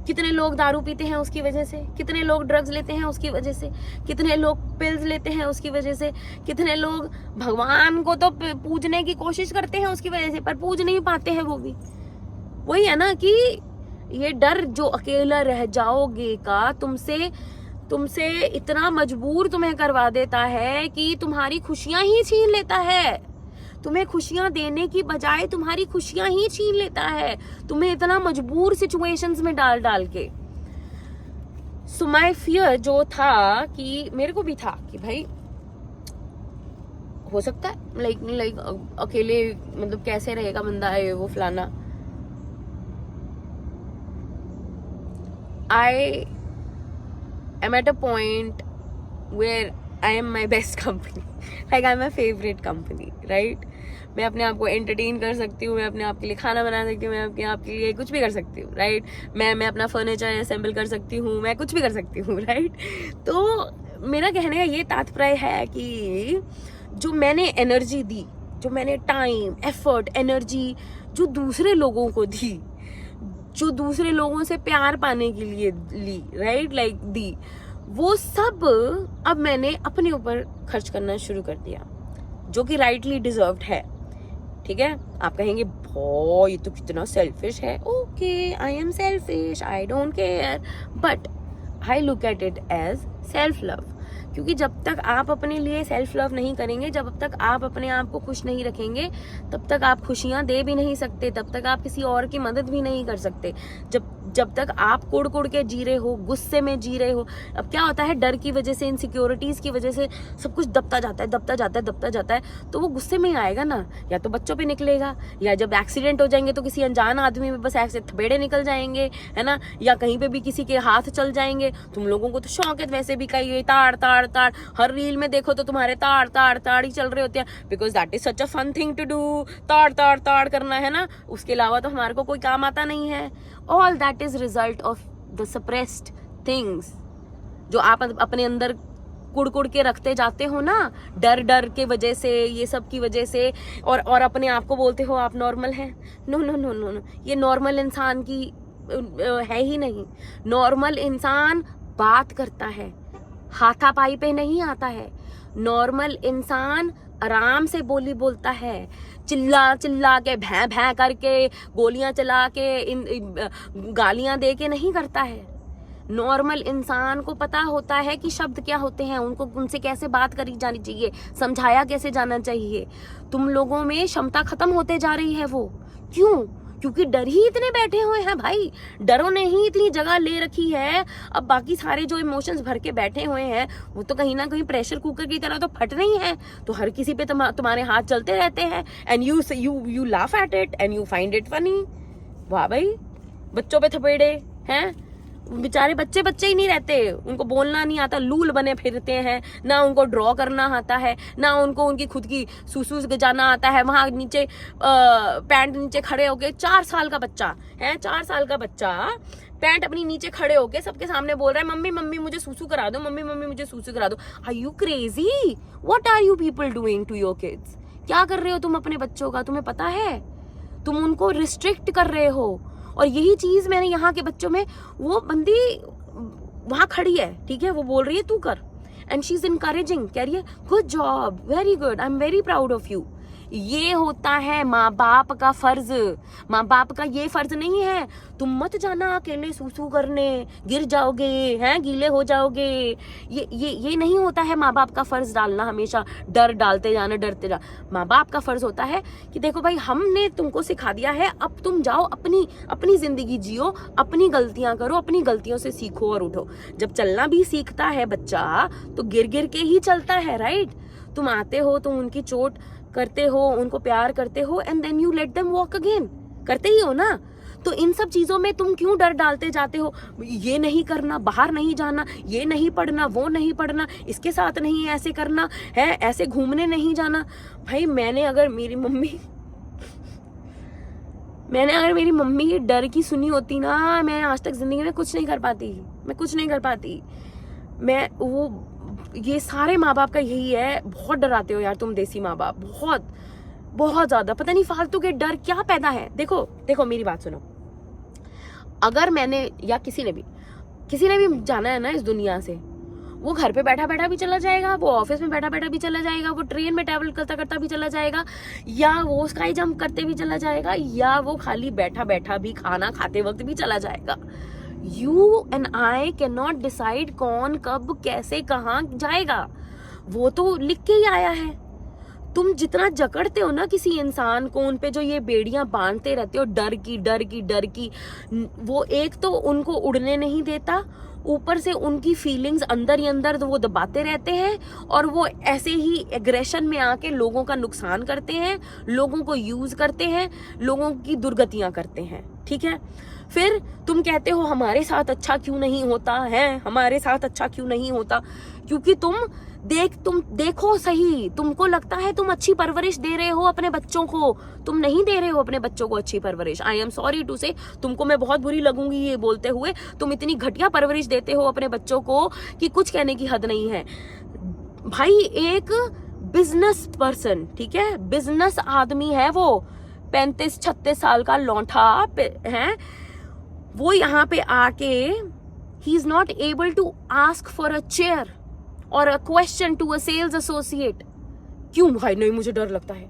कितने लोग दारू पीते हैं उसकी वजह से, कितने लोग ड्रग्स लेते हैं उसकी वजह से, कितने लोग पिल्स लेते हैं उसकी वजह से, कितने लोग भगवान को तो पूजने की कोशिश करते हैं उसकी वजह से, पर पूज नहीं पाते हैं वो भी। वही है ना कि ये डर जो अकेला रह जाओगे का तुमसे इतना मजबूर तुम्हें करवा देता है कि तुम्हारी खुशियां ही छीन लेता है। तुम्हें खुशियां देने की बजाय तुम्हारी खुशियां ही छीन लेता है, तुम्हें इतना मजबूर सिचुएशंस में डाल के। सो माय फियर जो था कि मेरे को भी था कि भाई हो सकता है लाइक अकेले मतलब कैसे रहेगा बंदा है वो फलाना। I am at a point where I am my best company. Like I'm my favorite company, right? मैं अपने आप को एंटरटेन कर सकती हूँ, मैं अपने आप के लिए खाना बना सकती हूँ, मैं अपने आप के लिए कुछ भी कर सकती हूँ, राइट? मैं अपना फर्नीचर असेंबल कर सकती हूँ, मैं कुछ भी कर सकती हूँ, राइट? तो मेरा कहने का ये तात्पर्य है कि जो मैंने एनर्जी दी, जो मैंने टाइम, एफर्ट, एनर्जी जो दूसरे लोगों को दी, जो दूसरे लोगों से प्यार पाने के लिए ली, राइट, लाइक दी, वो सब अब मैंने अपने ऊपर खर्च करना शुरू कर दिया, जो कि राइटली डिजर्व्ड है। ठीक है, आप कहेंगे भाई ये तो कितना सेल्फिश है। Okay, I am selfish, I don't care, but I look at it as self love. क्योंकि जब तक आप अपने लिए सेल्फ लव नहीं करेंगे, जब तक आप अपने आप को खुश नहीं रखेंगे, तब तक आप खुशियां दे भी नहीं सकते, तब तक आप किसी और की मदद भी नहीं कर सकते। जब तक आप कुड़ के जी रहे हो, गुस्से में जी रहे हो। अब क्या होता है, डर की वजह से, इनसिक्योरिटीज की वजह से सब कुछ दबता जाता है, तो वो गुस्से में ही आएगा ना, या तो बच्चों पे निकलेगा, या जब एक्सीडेंट हो जाएंगे तो किसी अनजान आदमी में बस ऐसे थपेड़े निकल जाएंगे, है ना, या कहीं पे भी किसी के हाथ चल जाएंगे। तुम लोगों को तो शौक है वैसे भी, कहीं ताड़ हर रील में देखो तो तुम्हारे ताड़ ही चल रहे होते हैं, because that is such a fun thing to do, ताड़ करना, है ना। उसके अलावा तो हमारे को कोई काम आता नहीं है। All that is result of the suppressed things, जो आप अपने अंदर कुड़ के रखते जाते हो ना, डर के वजह से, ये सब की वजह से, और अपने आप को बोलते हो आप नॉर्मल हैं। नो, ये नॉर्मल इंसान की है ही नहीं। नॉर्मल इंसान बात करता है, हाथापाई पे नहीं आता है। नॉर्मल इंसान आराम से बोली बोलता है, चिल्ला के भैं करके, गोलियां चला के, गालियां दे के नहीं करता है। नॉर्मल इंसान को पता होता है कि शब्द क्या होते हैं, उनसे कैसे बात करी जानी चाहिए, समझाया कैसे जाना चाहिए। तुम लोगों में क्षमता खत्म होते जा रही है। वो क्यों? क्योंकि डर ही इतने बैठे हुए हैं भाई, डरों ने ही इतनी जगह ले रखी है। अब बाकी सारे जो इमोशंस भर के बैठे हुए हैं, वो तो कहीं ना कहीं प्रेशर कुकर की तरह तो फट रही हैं। तो हर किसी पे तुम्हारे हाथ चलते रहते हैं, and you laugh at it and you find it funny. वाह भाई, बच्चों पे थपेड़े हैं, बेचारे बच्चे ही नहीं रहते, उनको बोलना नहीं आता, लूल बने फिरते हैं, ना उनको ड्रॉ करना आता है, ना उनको उनकी खुद की सूसू जाना आता है। वहां नीचे पैंट नीचे खड़े होके 4 साल का बच्चा है, 4 साल का बच्चा पैंट अपनी नीचे खड़े होके सबके सामने बोल रहा है, मम्मी मुझे सूसू करा दो, मम्मी मुझे सूसू करा दो। Are you crazy? What are you people doing to your kids? क्या कर रहे हो तुम अपने बच्चों का? तुम्हें पता है? तुम उनको रिस्ट्रिक्ट कर रहे हो। और यही चीज मैंने यहाँ के बच्चों में, वो बंदी वहां खड़ी है, ठीक है, वो बोल रही है तू कर, एंड शी इज इनकरेजिंग, कह रही है good job, very good, I am very proud of you. ये होता है माँ बाप का फर्ज। माँ बाप का ये फर्ज नहीं है तुम मत जाना अकेले सूसू करने, गिर जाओगे हैं, गीले हो जाओगे। ये नहीं होता है माँ बाप का फर्ज डालना, हमेशा डर डालते जाना, डरते जा। माँ बाप का फर्ज होता है कि देखो भाई हमने तुमको सिखा दिया है, अब तुम जाओ अपनी जिंदगी जियो, अपनी गलतियां करो, अपनी गलतियों से सीखो और उठो। जब चलना भी सीखता है बच्चा तो गिर गिर के ही चलता है, राइट। तुम आते हो, तुम उनकी चोट करते हो, उनको प्यार करते हो, and then you let them walk again, करते ही हो ना। तो इन सब चीजों में तुम क्यों डर डालते जाते हो? ये नहीं करना, बाहर नहीं जाना, ये नहीं पढ़ना, वो नहीं पढ़ना, इसके साथ नहीं ऐसे करना है, ऐसे घूमने नहीं जाना। भाई मैंने अगर मेरी मम्मी की डर की सुनी होती ना, मैं आज तक जिंदगी में कुछ नहीं कर पाती। मैं वो ये सारे माँ बाप का यही है, बहुत डराते हो यार तुम देसी माँ बाप, बहुत ज्यादा। पता नहीं फालतू के डर क्या पैदा है। देखो मेरी बात सुनो, अगर मैंने या किसी ने भी जाना है ना इस दुनिया से, वो घर पे बैठा बैठा भी चला जाएगा, वो ऑफिस में बैठा बैठा भी चला जाएगा, वो ट्रेन में ट्रैवल करता करता भी चला जाएगा, या वो स्काई जंप करते भी चला जाएगा, या वो खाली बैठा बैठा भी खाना खाते वक्त भी चला जाएगा। You and I cannot decide कौन कब कैसे कहाँ जाएगा, वो तो लिख के ही आया है। तुम जितना जकड़ते हो ना किसी इंसान को, उन पे जो ये बेड़ियां बांधते रहते हो डर की, वो एक तो उनको उड़ने नहीं देता, ऊपर से उनकी फीलिंग्स अंदर ही अंदर वो दबाते रहते हैं, और वो ऐसे ही एग्रेशन में आके लोगों का नुकसान करते हैं, लोगों को यूज करते हैं, लोगों की दुर्गतियां करते हैं, ठीक है। फिर तुम कहते हो हमारे साथ अच्छा क्यों नहीं होता, क्योंकि तुम देखो सही, तुमको लगता है तुम अच्छी परवरिश दे रहे हो अपने बच्चों को, तुम नहीं दे रहे हो अपने बच्चों को अच्छी परवरिश। आई एम सॉरी टू से, तुमको मैं बहुत बुरी लगूंगी ये बोलते हुए, तुम इतनी घटिया परवरिश देते हो अपने बच्चों को कि कुछ कहने की हद नहीं है। भाई एक बिजनेस पर्सन, ठीक है, बिजनेस आदमी है वो, 35-36 साल का लौंडा है वो, यहाँ पे आके ही is not able to ask for a chair और a question to a sales associate. क्यों भाई? नहीं, मुझे डर लगता है।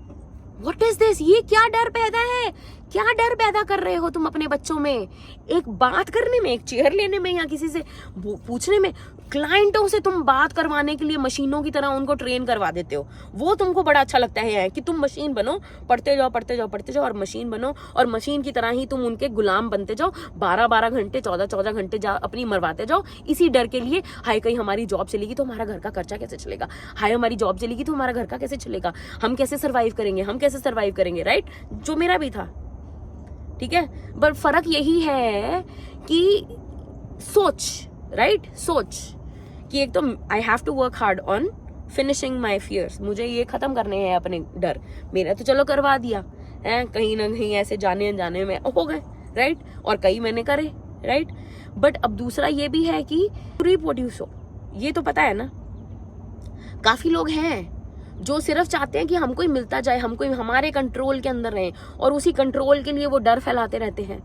What is this? ये क्या डर पैदा है? क्या डर पैदा कर रहे हो तुम अपने बच्चों में? एक बात करने में, एक चेयर लेने में, या किसी से पूछने में, क्लाइंटों से तुम बात करवाने के लिए मशीनों की तरह उनको ट्रेन करवा देते हो। वो तुमको बड़ा अच्छा लगता है कि तुम मशीन बनो, पढ़ते जाओ और मशीन बनो, और मशीन की तरह ही तुम उनके गुलाम बनते जाओ, 12-12 घंटे 14-14 घंटे अपनी मरवाते जाओ, इसी डर के लिए हाय कहीं हमारी जॉब चलेगी तो हमारा घर का खर्चा कैसे चलेगा, हाय हमारी जॉब चलेगी तो हमारा घर का कैसे चलेगा, हम कैसे सर्वाइव करेंगे, राइट। जो मेरा भी था, ठीक है। बट फर्क यही है कि सोच कि एक तो I have to work hard on finishing my fears, मुझे ये खत्म करने हैं अपने डर। मेरा तो चलो करवा दिया है, कहीं ना कहीं ऐसे जाने अनजाने में हो गए, राइट, और कई मैंने करे, राइट। बट अब दूसरा ये भी है कि रिप्रोड्यूस हो, ये तो पता है ना। काफी लोग हैं जो सिर्फ चाहते हैं कि हमको ही मिलता जाए, हमको ही हमारे कंट्रोल के अंदर रहे, और उसी कंट्रोल के लिए वो डर फैलाते रहते हैं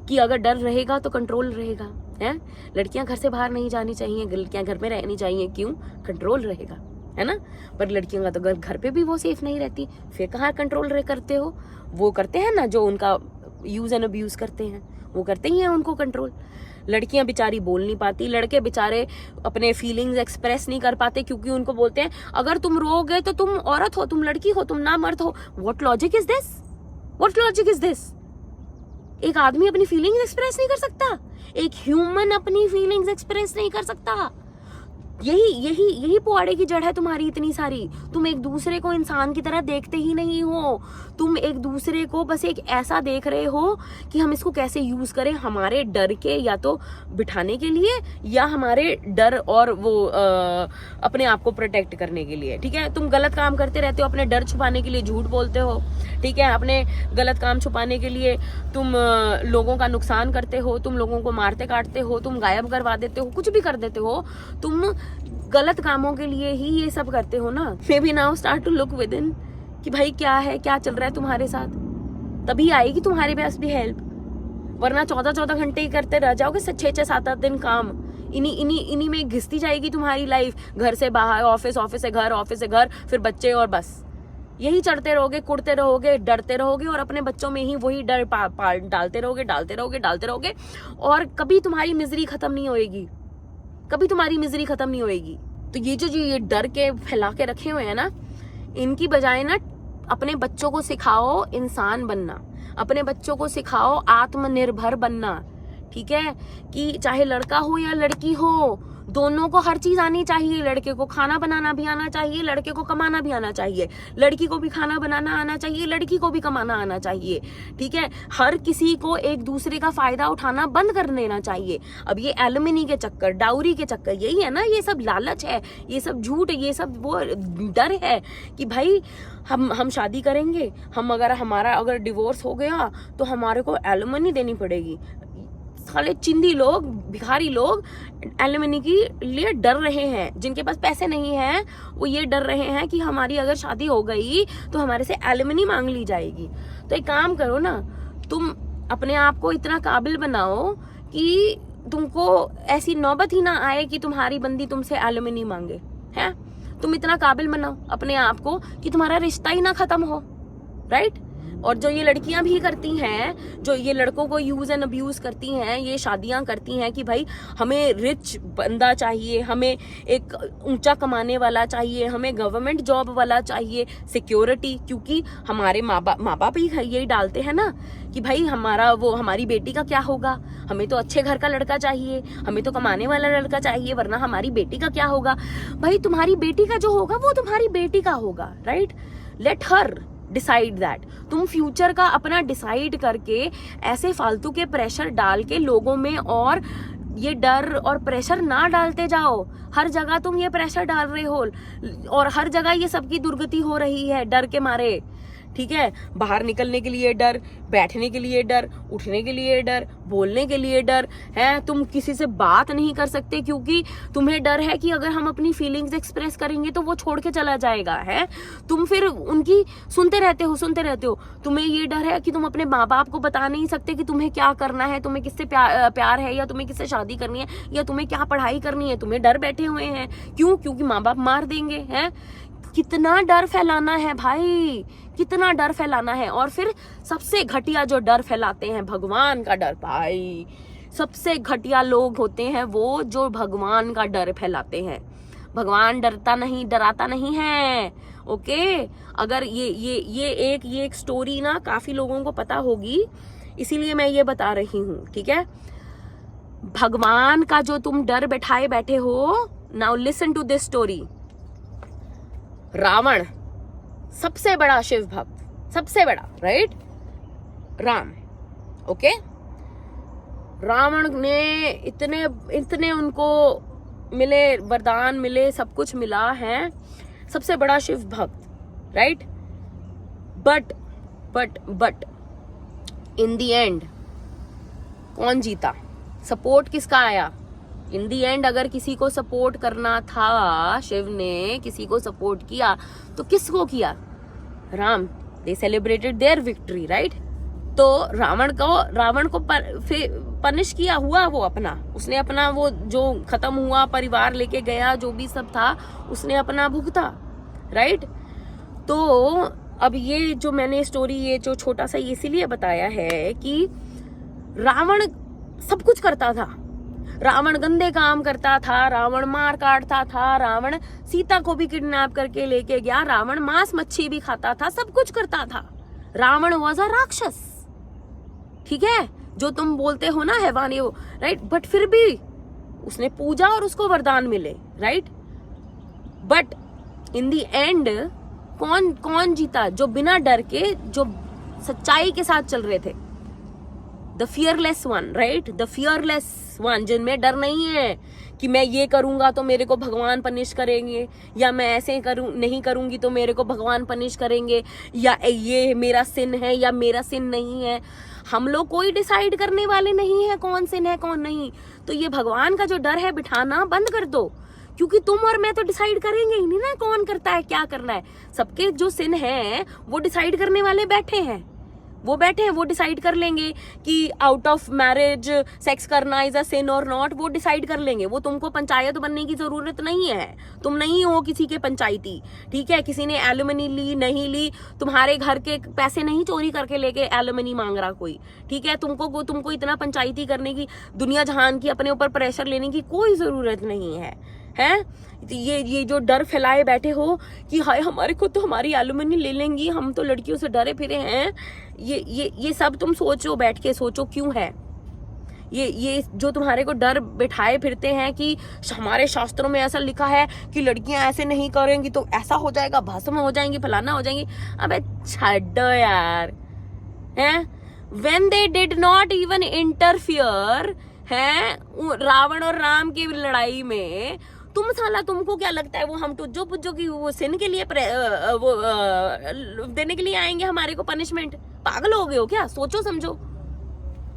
कि अगर डर रहेगा तो कंट्रोल रहेगा, है। लड़कियां घर से बाहर नहीं जानी चाहिए, लड़कियां घर में रहनी चाहिए, क्यों? कंट्रोल रहेगा, है ना। पर लड़कियों का तो घर पे भी वो सेफ नहीं रहती, फिर कहाँ कंट्रोल करते हो? वो करते हैं ना जो उनका यूज एंड अब्यूज करते हैं, वो करते ही हैं उनको कंट्रोल। लड़कियां बेचारी बोल नहीं पाती, लड़के बेचारे अपने फीलिंग्स एक्सप्रेस नहीं कर पाते, क्योंकि उनको बोलते हैं अगर तुम रोगे तो तुम औरत हो, तुम लड़की हो, तुम ना मर्द हो। What logic is this? एक आदमी अपनी फीलिंग्स एक्सप्रेस नहीं कर सकता, एक ह्यूमन अपनी फीलिंग्स एक्सप्रेस नहीं कर सकता। यही पुआड़े की जड़ है तुम्हारी इतनी सारी। तुम एक दूसरे को इंसान की तरह देखते ही नहीं हो, तुम एक दूसरे को बस एक ऐसा देख रहे हो कि हम इसको कैसे यूज करें हमारे डर के या तो बिठाने के लिए, या हमारे डर और वो अपने आप को प्रोटेक्ट करने के लिए, ठीक है। तुम गलत काम करते रहते हो, अपने डर छुपाने के लिए झूठ बोलते हो, ठीक है। अपने गलत काम छुपाने के लिए तुम लोगों का नुकसान करते हो, तुम लोगों को मारते काटते हो, तुम गायब करवा देते हो, कुछ भी कर देते हो, तुम गलत कामों के लिए ही ये सब करते हो ना। Maybe now start to look within कि भाई क्या चल रहा है तुम्हारे साथ, तभी आएगी तुम्हारे पास भी हेल्प। वरना 14-14 घंटे ही करते रह जाओगे, 6-6-7-8 दिन काम, इन्हीं में घिसती जाएगी तुम्हारी लाइफ। घर से बाहर, ऑफिस, ऑफिस से घर, ऑफिस से घर, फिर बच्चे, और बस यही चढ़ते रहोगे, कुड़ते रहोगे, डरते रहोगे, और अपने बच्चों में ही वही डर डालते रहोगे, और कभी तुम्हारी मिजरी खत्म नहीं होएगी, कभी तुम्हारी मिजरी खत्म नहीं होएगी। तो ये डर के फैला के रखे हुए हैं ना, इनकी बजाय ना अपने बच्चों को सिखाओ इंसान बनना, अपने बच्चों को सिखाओ आत्मनिर्भर बनना, ठीक है? कि चाहे लड़का हो या लड़की हो, दोनों को हर चीज आनी चाहिए। लड़के को खाना बनाना भी आना चाहिए, लड़के को कमाना भी आना चाहिए, लड़की को भी खाना बनाना आना चाहिए, लड़की को भी कमाना आना चाहिए, ठीक है? हर किसी को एक दूसरे का फायदा उठाना बंद कर देना चाहिए। अब ये एलुमिनी के चक्कर, डाउरी के चक्कर, यही है ना, ये सब लालच है, ये सब झूठ, ये सब वो डर है कि भाई हम शादी करेंगे, हमारा अगर डिवोर्स हो गया तो हमारे को एलुमिनी देनी पड़ेगी। साले चिंदी लोग, भिखारी लोग एलुमिनी के लिए डर रहे हैं। जिनके पास पैसे नहीं है वो ये डर रहे हैं कि हमारी अगर शादी हो गई तो हमारे से एलुमिनी मांग ली जाएगी। तो एक काम करो ना, तुम अपने आप को इतना काबिल बनाओ कि तुमको ऐसी नौबत ही ना आए कि तुम्हारी बंदी तुमसे एलुमिनी मांगे, है? तुम इतना काबिल बनाओ अपने आप को कि तुम्हारा रिश्ता ही ना खत्म हो, राइट? और जो ये लड़कियां भी करती हैं, जो ये लड़कों को यूज एंड अब्यूज करती हैं, ये शादियां करती हैं कि भाई हमें रिच बंदा चाहिए, हमें एक ऊंचा कमाने वाला चाहिए, हमें गवर्नमेंट जॉब वाला चाहिए, सिक्योरिटी, क्योंकि हमारे माँ बाप ही यही डालते हैं ना कि भाई हमारी बेटी का क्या होगा, हमें तो अच्छे घर का लड़का चाहिए, हमें तो कमाने वाला लड़का चाहिए, वरना हमारी बेटी का क्या होगा। भाई तुम्हारी बेटी का जो होगा वो तुम्हारी बेटी का होगा, right? Let her decide that. तुम फ्यूचर का अपना डिसाइड करके ऐसे फालतू के प्रेशर डाल के लोगों में और ये डर और प्रेशर ना डालते जाओ। हर जगह तुम ये प्रेशर डाल रहे हो और हर जगह ये सबकी दुर्गति हो रही है डर के मारे, ठीक है? बाहर निकलने के लिए डर, बैठने के लिए डर, उठने के लिए डर, बोलने के लिए डर है। तुम किसी से बात नहीं कर सकते क्योंकि तुम्हें डर है कि अगर हम अपनी फीलिंग्स एक्सप्रेस करेंगे तो वो छोड़ के चला जाएगा, है? तुम फिर उनकी सुनते रहते हो। तुम्हें ये डर है कि तुम अपने माँ बाप को बता नहीं सकते कि तुम्हें क्या करना है, तुम्हें किससे प्यार है, या तुम्हें किससे शादी करनी है, या तुम्हें क्या पढ़ाई करनी है। तुम्हें डर बैठे हुए हैं, क्यों? क्योंकि माँ बाप मार देंगे, हैं? कितना डर फैलाना है भाई, कितना डर फैलाना है। और फिर सबसे घटिया जो डर फैलाते हैं, भगवान का डर। भाई सबसे घटिया लोग होते हैं वो जो भगवान का डर फैलाते हैं। भगवान डराता नहीं है, ओके? अगर ये एक स्टोरी ना काफी लोगों को पता होगी, इसीलिए मैं ये बता रही हूँ, ठीक है? भगवान का जो तुम डर बैठाए बैठे हो, now listen to this story. Ravan सबसे बड़ा शिव भक्त, सबसे बड़ा, राइट? राम, ओके? रावण ने इतने उनको मिले, वरदान मिले, सब कुछ मिला है, सबसे बड़ा शिव भक्त, right? But in the and कौन जीता? सपोर्ट किसका आया? इन दी एंड अगर किसी को सपोर्ट करना था, शिव ने किसी को सपोर्ट किया तो किसको किया? राम। दे सेलिब्रेटेड देयर विक्ट्री, राइट? तो रावण को पनिश किया हुआ वो अपना, उसने अपना वो जो खत्म हुआ, परिवार लेके गया, जो भी सब था उसने अपना भुगता, राइट? तो अब ये जो मैंने स्टोरी, ये जो छोटा सा इसीलिए बताया है कि रावण सब कुछ करता था, रावण गंदे काम करता था, रावण मार काटता था, रावण सीता को भी किडनैप करके लेके गया, रावण मांस मच्छी भी खाता था, सब कुछ करता था। रावण वाज अ राक्षस, ठीक है? जो तुम बोलते हो ना हैवानी वो, राइट? बट फिर भी उसने पूजा और उसको वरदान मिले, right? But in the and कौन जीता? जो बिना डर के, जो सच्चाई के साथ चल रहे थे, the fearless one, right? The fearless one, जिनमें डर नहीं है कि मैं ये करूंगा तो मेरे को भगवान पनिश करेंगे, या मैं ऐसे नहीं करूंगी तो मेरे को भगवान पनिश करेंगे, या ये मेरा सिन है या मेरा सिन नहीं है। हम लोग कोई डिसाइड करने वाले नहीं है कौन सिन है कौन नहीं। तो ये भगवान का जो डर है बिठाना बंद कर दो, क्योंकि तुम और मैं तो डिसाइड करेंगे ही नहीं ना कौन करता है, क्या करना है। सबके जो सिन है वो डिसाइड करने वाले बैठे हैं, वो बैठे हैं, वो डिसाइड कर लेंगे कि आउट ऑफ मैरिज सेक्स करना इज अ सिन और नॉट, वो डिसाइड कर लेंगे। वो तुमको पंचायत बनने की जरूरत नहीं है, तुम नहीं हो किसी के पंचायती, ठीक है। किसी ने एलुमनी ली नहीं ली, तुम्हारे घर के पैसे नहीं चोरी करके लेके एलुमनी मांग रहा कोई, ठीक है। तुमको इतना पंचायती करने की, दुनिया जहान की अपने ऊपर प्रेशर लेने की कोई जरूरत नहीं है, हैं। ये जो डर फैलाए बैठे हो कि हाय हमारे को तो हमारी एलुमनी ले लेंगी, हम तो लड़कियों से डरे फिरे हैं, ये सब तुम सोचो, बैठ के सोचो क्यों है ये जो तुम्हारे को डर बिठाए फिरते हैं कि हमारे शास्त्रों में ऐसा लिखा है कि लड़कियां ऐसे नहीं करेंगी तो ऐसा हो जाएगा, भस्म हो जाएंगी, फलाना हो जाएंगी। अबे छड्डो यार, हैं। When they did not even interfere, हैं, रावण और राम की लड़ाई में, तुमको क्या लगता है वो हम टुज्जो पुज्जो की वो सिन के लिए देने के लिए आएंगे हमारे को पनिशमेंट? पागल हो गए हो क्या? सोचो समझो,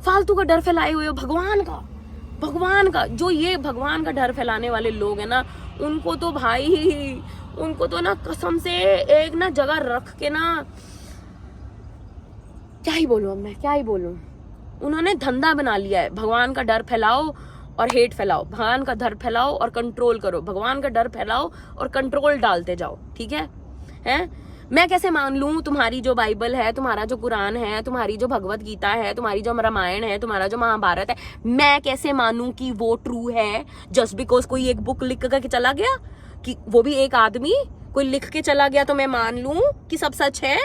फालतू का डर फैलाए हुए हो भगवान का। जो ये भगवान का डर फैलाने वाले लोग हैं ना, उनको तो भाई, उनको तो ना कसम से एक ना जगह रख के ना, क्या ही बोलूं। उन्होंने धंधा बना लिया है, भगवान का डर फैलाओ और हेट फैलाओ, भगवान का डर फैलाओ और कंट्रोल करो, भगवान का डर फैलाओ और कंट्रोल डालते जाओ, ठीक है। हैं, मैं कैसे मान लूं तुम्हारी जो बाइबल है, तुम्हारा जो कुरान है, तुम्हारी जो भगवत गीता है, तुम्हारी जो रामायण है, तुम्हारा जो महाभारत है, मैं कैसे मानूं कि वो ट्रू है जस्ट बिकॉज कोई एक बुक लिख के चला गया, कि वो भी एक आदमी कोई लिख के चला गया तो मैं मान लूं कि सब सच है?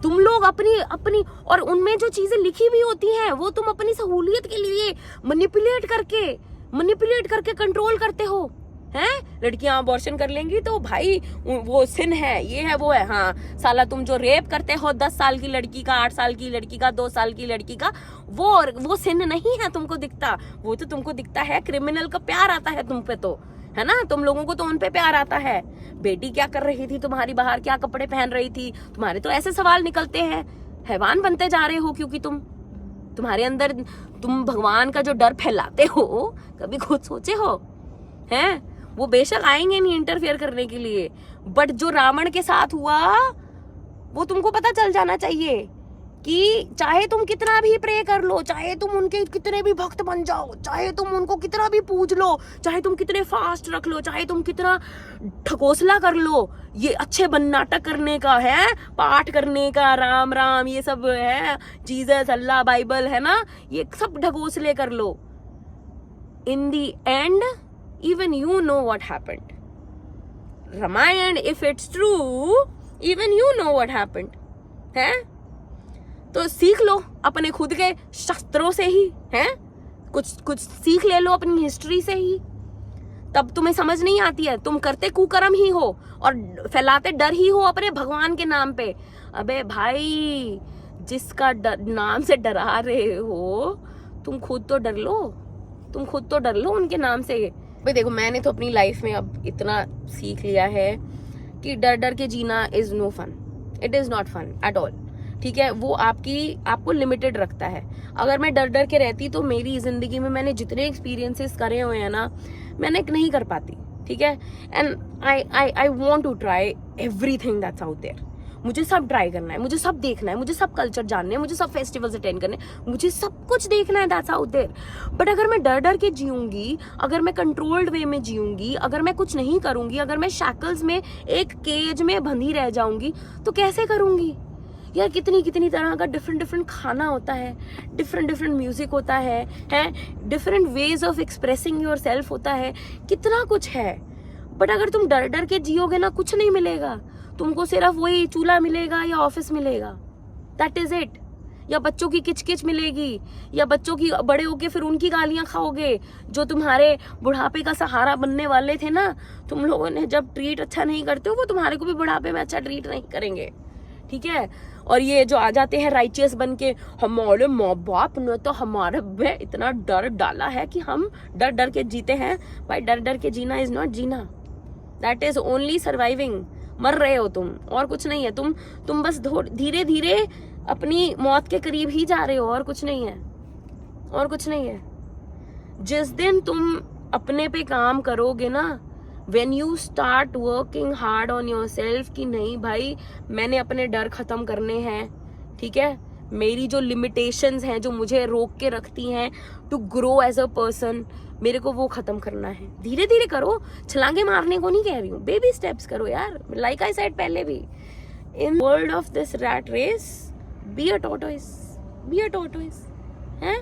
तुम लोग अपनी और उनमें जो चीजें लिखी भी होती हैं वो तुम अपनी सहूलियत के लिए मैनिपुलेट करके कंट्रोल करते हो, हैं। लड़कियां अबॉर्शन कर लेंगी तो भाई वो सिन है, ये है वो है। हाँ साला, तुम जो रेप करते हो 10 साल की लड़की का, 8 साल की लड़की का, 2 साल की लड़की का, वो सिन नहीं है तुमको दिखता। वो तो तुमको दिखता है क्रिमिनल का प्यार आता है तुम पे, तो है ना, तुम लोगों को तो उन पे प्यार आता है। बेटी क्या कर रही थी तुम्हारी, बाहर क्या कपड़े पहन रही थी, तुम्हारे तो ऐसे सवाल निकलते हैं। हैवान बनते जा रहे हो क्योंकि तुम्हारे अंदर तुम भगवान का जो डर फैलाते हो, कभी खुद सोचे हो? हैं, वो बेशक आएंगे नहीं इंटरफेयर करने के लिए, बट जो रावण के साथ हुआ वो तुमको पता चल जाना चाहिए कि चाहे तुम कितना भी प्रे कर लो, चाहे तुम उनके कितने भी भक्त बन जाओ, चाहे तुम उनको कितना भी पूज लो, चाहे तुम कितने फास्ट रख लो, चाहे तुम कितना ठकोसला कर लो, ये अच्छे नाटक करने का है, पाठ करने का, राम राम ये सब है, जीसस अल्लाह बाइबल है ना, ये सब ढकोसले कर लो, इन दी and even you know what happened. Ramayan, if it's true, even you know what happened. है? तो सीख लो अपने खुद के शास्त्रों से ही, हैं? कुछ सीख ले लो अपनी हिस्ट्री से ही, तब तुम्हें समझ नहीं आती है। तुम करते कुकर्म ही हो और फैलाते डर ही हो अपने भगवान के नाम पे। अबे भाई, जिसका नाम से डरा रहे हो, तुम खुद तो डर लो उनके नाम से। भाई देखो, मैंने तो अपनी लाइफ में अब इतना सीख लिया है कि डर के जीना is no fun, it is not fun at all, ठीक है। वो आपको लिमिटेड रखता है। अगर मैं डर के रहती तो मेरी जिंदगी में मैंने जितने एक्सपीरियंसेस करे हुए हैं ना, मैंने नहीं कर पाती, ठीक है। And I want to try everything that's out there. मुझे सब ट्राई करना है, मुझे सब देखना है, मुझे सब कल्चर जानने हैं, मुझे सब फेस्टिवल्स अटेंड करने हैं, मुझे सब कुछ देखना है, दैट्स आउट देयर। बट अगर मैं डर के जीऊंगी, अगर मैं कंट्रोल्ड वे में जीऊंगी, अगर मैं कुछ नहीं करूंगी, अगर मैं शैकल्स में एक केज में बंधी रह जाऊंगी, तो कैसे करूंगी यार? कितनी तरह का डिफरेंट खाना होता है, डिफरेंट म्यूजिक होता है, different ways of expressing your self होता है, कितना कुछ है। बट अगर तुम डर के जियोगे ना, कुछ नहीं मिलेगा तुमको, सिर्फ वही चूल्हा मिलेगा या ऑफिस मिलेगा, दैट इज इट। या बच्चों की किचकिच मिलेगी, या बच्चों की बड़े होके फिर उनकी गालियां खाओगे, जो तुम्हारे बुढ़ापे का सहारा बनने वाले थे ना। तुम लोगों ने जब ट्रीट अच्छा नहीं करते हो, वो तुम्हारे को भी बुढ़ापे में अच्छा ट्रीट नहीं करेंगे, ठीक है। और ये जो आ जाते हैं राइचियस बन के, हमारे माँ बाप ने तो हमारे में इतना डर डाला है कि हम डर के जीते हैं। भाई डर के जीना इज नॉट जीना, दैट इज ओनली सर्वाइविंग। मर रहे हो तुम, और कुछ नहीं है। तुम बस धीरे धीरे अपनी मौत के करीब ही जा रहे हो, और कुछ नहीं है। जिस दिन तुम अपने पे काम करोगे ना, when you start working hard on yourself कि नहीं भाई मैंने अपने डर खत्म करने हैं, ठीक है, मेरी जो लिमिटेशंस हैं जो मुझे रोक के रखती हैं to grow as a person, मेरे को वो खत्म करना है। धीरे धीरे करो, छलांगे मारने को नहीं कह रही हूँ, बेबी स्टेप्स करो यार। लाइक आई सेड पहले भी, in world of this rat race be a tortoise, be a tortoise, हैं,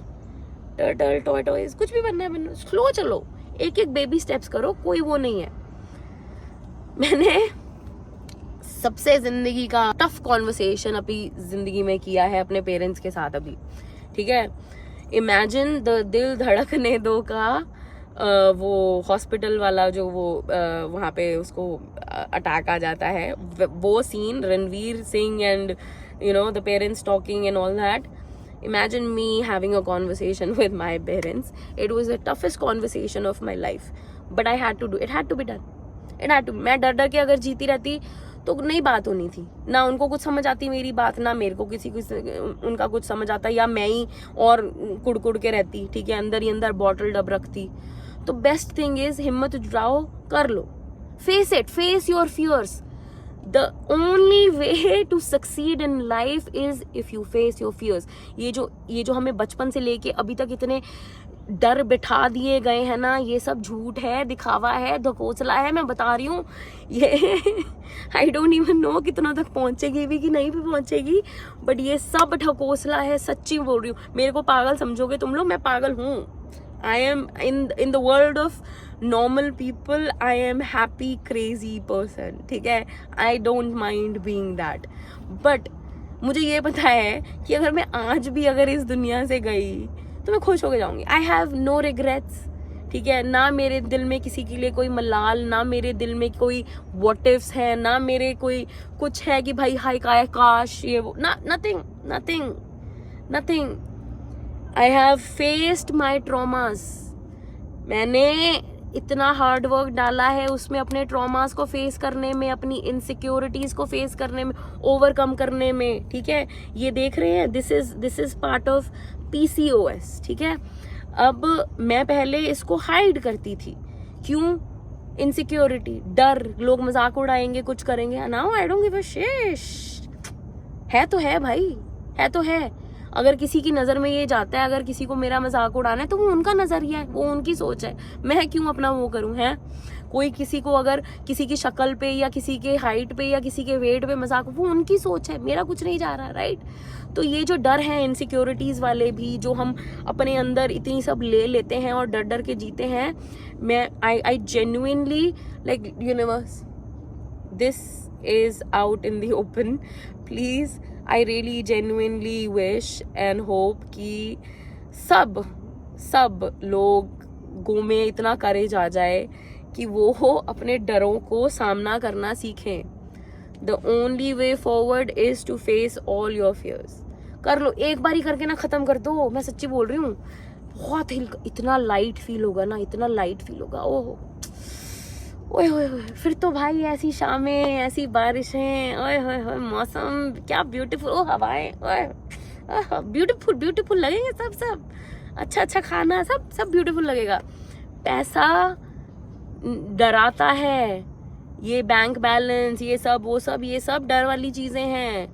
टर्टल, टॉर्टोइस, कुछ भी बनना है बनो, स्लो चलो, एक एक बेबी स्टेप्स करो, कोई वो नहीं है। मैंने सबसे जिंदगी का टफ कॉन्वर्सेशन अभी जिंदगी में किया है अपने पेरेंट्स के साथ अभी, ठीक है। इमेजिन द दिल धड़कने दो का वो हॉस्पिटल वाला जो वो वहाँ पे उसको अटैक आ जाता है, वो scene, Ranveer Singh and you know the parents talking and all that. Imagine me having a conversation with my parents. It was the toughest conversation of my life, but I had to do. It had to be done. It had to. मैं डर डर के अगर जीती रहती तो नहीं बात होनी थी, ना उनको कुछ समझ आती मेरी बात, ना मेरे को किसी उनका कुछ समझ आता, या मैं ही और कुड़ के रहती, ठीक है, अंदर ही अंदर बॉटल डब रखती. तो बेस्ट थिंग इज हिम्मत जुटाओ, कर लो, face it, face your fears. The only way to succeed in life is if you face your fears. ये जो हमें बचपन से लेके अभी तक इतने डर बिठा दिए गए हैं ना, ये सब झूठ है, दिखावा है, धकोसला है, मैं बता रही हूँ. ये आई डोंट इवन नो कितना तक पहुंचेगी भी कि नहीं भी पहुंचेगी, बट ये सब ढकोसला है, सच्ची बोल रही हूँ. मेरे को पागल समझोगे तुम लोग, मैं पागल हूँ. I am in the world of normal people. I am happy crazy person, ठीक है. I don't mind being that. But मुझे ये पता है कि अगर मैं आज भी अगर इस दुनिया से गई तो मैं खुश होकर जाऊंगी. I have no regrets, ठीक है. ना मेरे दिल में किसी के लिए कोई मलाल, ना मेरे दिल में कोई what ifs है, ना मेरे कोई कुछ है कि भाई हाय काश ये वो, ना, nothing. I have faced my traumas. मैंने इतना हार्ड वर्क डाला है उसमें, अपने ट्रॉमास को फेस करने में, अपनी इनसिक्योरिटीज को फेस करने में, ओवरकम करने में, ठीक है. ये देख रहे हैं, this is part of PCOS, ठीक है. अब मैं पहले इसको हाइड करती थी. क्यों? इनसिक्योरिटी, डर, लोग मजाक उड़ाएंगे, कुछ करेंगे. Now I don't give a shit. है तो है भाई, है तो है. अगर किसी की नज़र में ये जाता है, अगर किसी को मेरा मजाक उड़ाना है, तो वो उनका नज़रिया है, वो उनकी सोच है. मैं क्यों अपना वो करूं? है कोई किसी को अगर किसी की शक्ल पे या किसी के हाइट पे या किसी के वेट पे मजाक, वो उनकी सोच है, मेरा कुछ नहीं जा रहा, राइट. तो ये जो डर है, इनसिक्योरिटीज वाले भी, जो हम अपने अंदर इतनी सब ले लेते हैं और डर डर के जीते हैं, मैं I genuinely like universe, this is out in the open. Please, I really genuinely wish and hope कि सब लोगों में इतना करेज आ जाए कि वो अपने डरों को सामना करना सीखें. The only way forward is to face all your fears. कर लो, एक बारी करके ना खत्म कर दो. मैं सच्ची बोल रही हूँ, बहुत इतना लाइट फील होगा ना, इतना लाइट फील होगा. ओह ओए होए, फिर तो भाई ऐसी शामें, ऐसी बारिशें, ओए होए, मौसम क्या ब्यूटीफुल, ओ हवाएं, ओए ब्यूटीफुल लगेंगे सब. अच्छा खाना, सब ब्यूटीफुल लगेगा. पैसा डराता है, ये बैंक बैलेंस, ये सब वो सब, ये सब डर वाली चीजें हैं.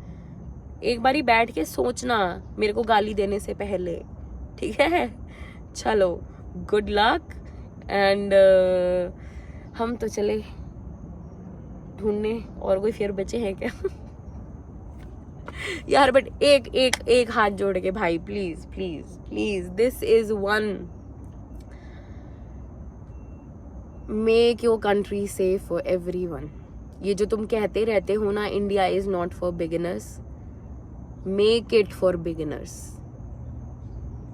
एक बारी बैठ के सोचना मेरे को गाली देने से पहले, ठीक है. चलो, गुड लक. एंड हम तो चले ढूंढने, और कोई फिर बचे हैं क्या? यार बट एक हाथ जोड़ के भाई, please, this is one. Make your country safe for everyone. ये जो तुम कहते रहते हो ना, India is not for beginners, make it for beginners.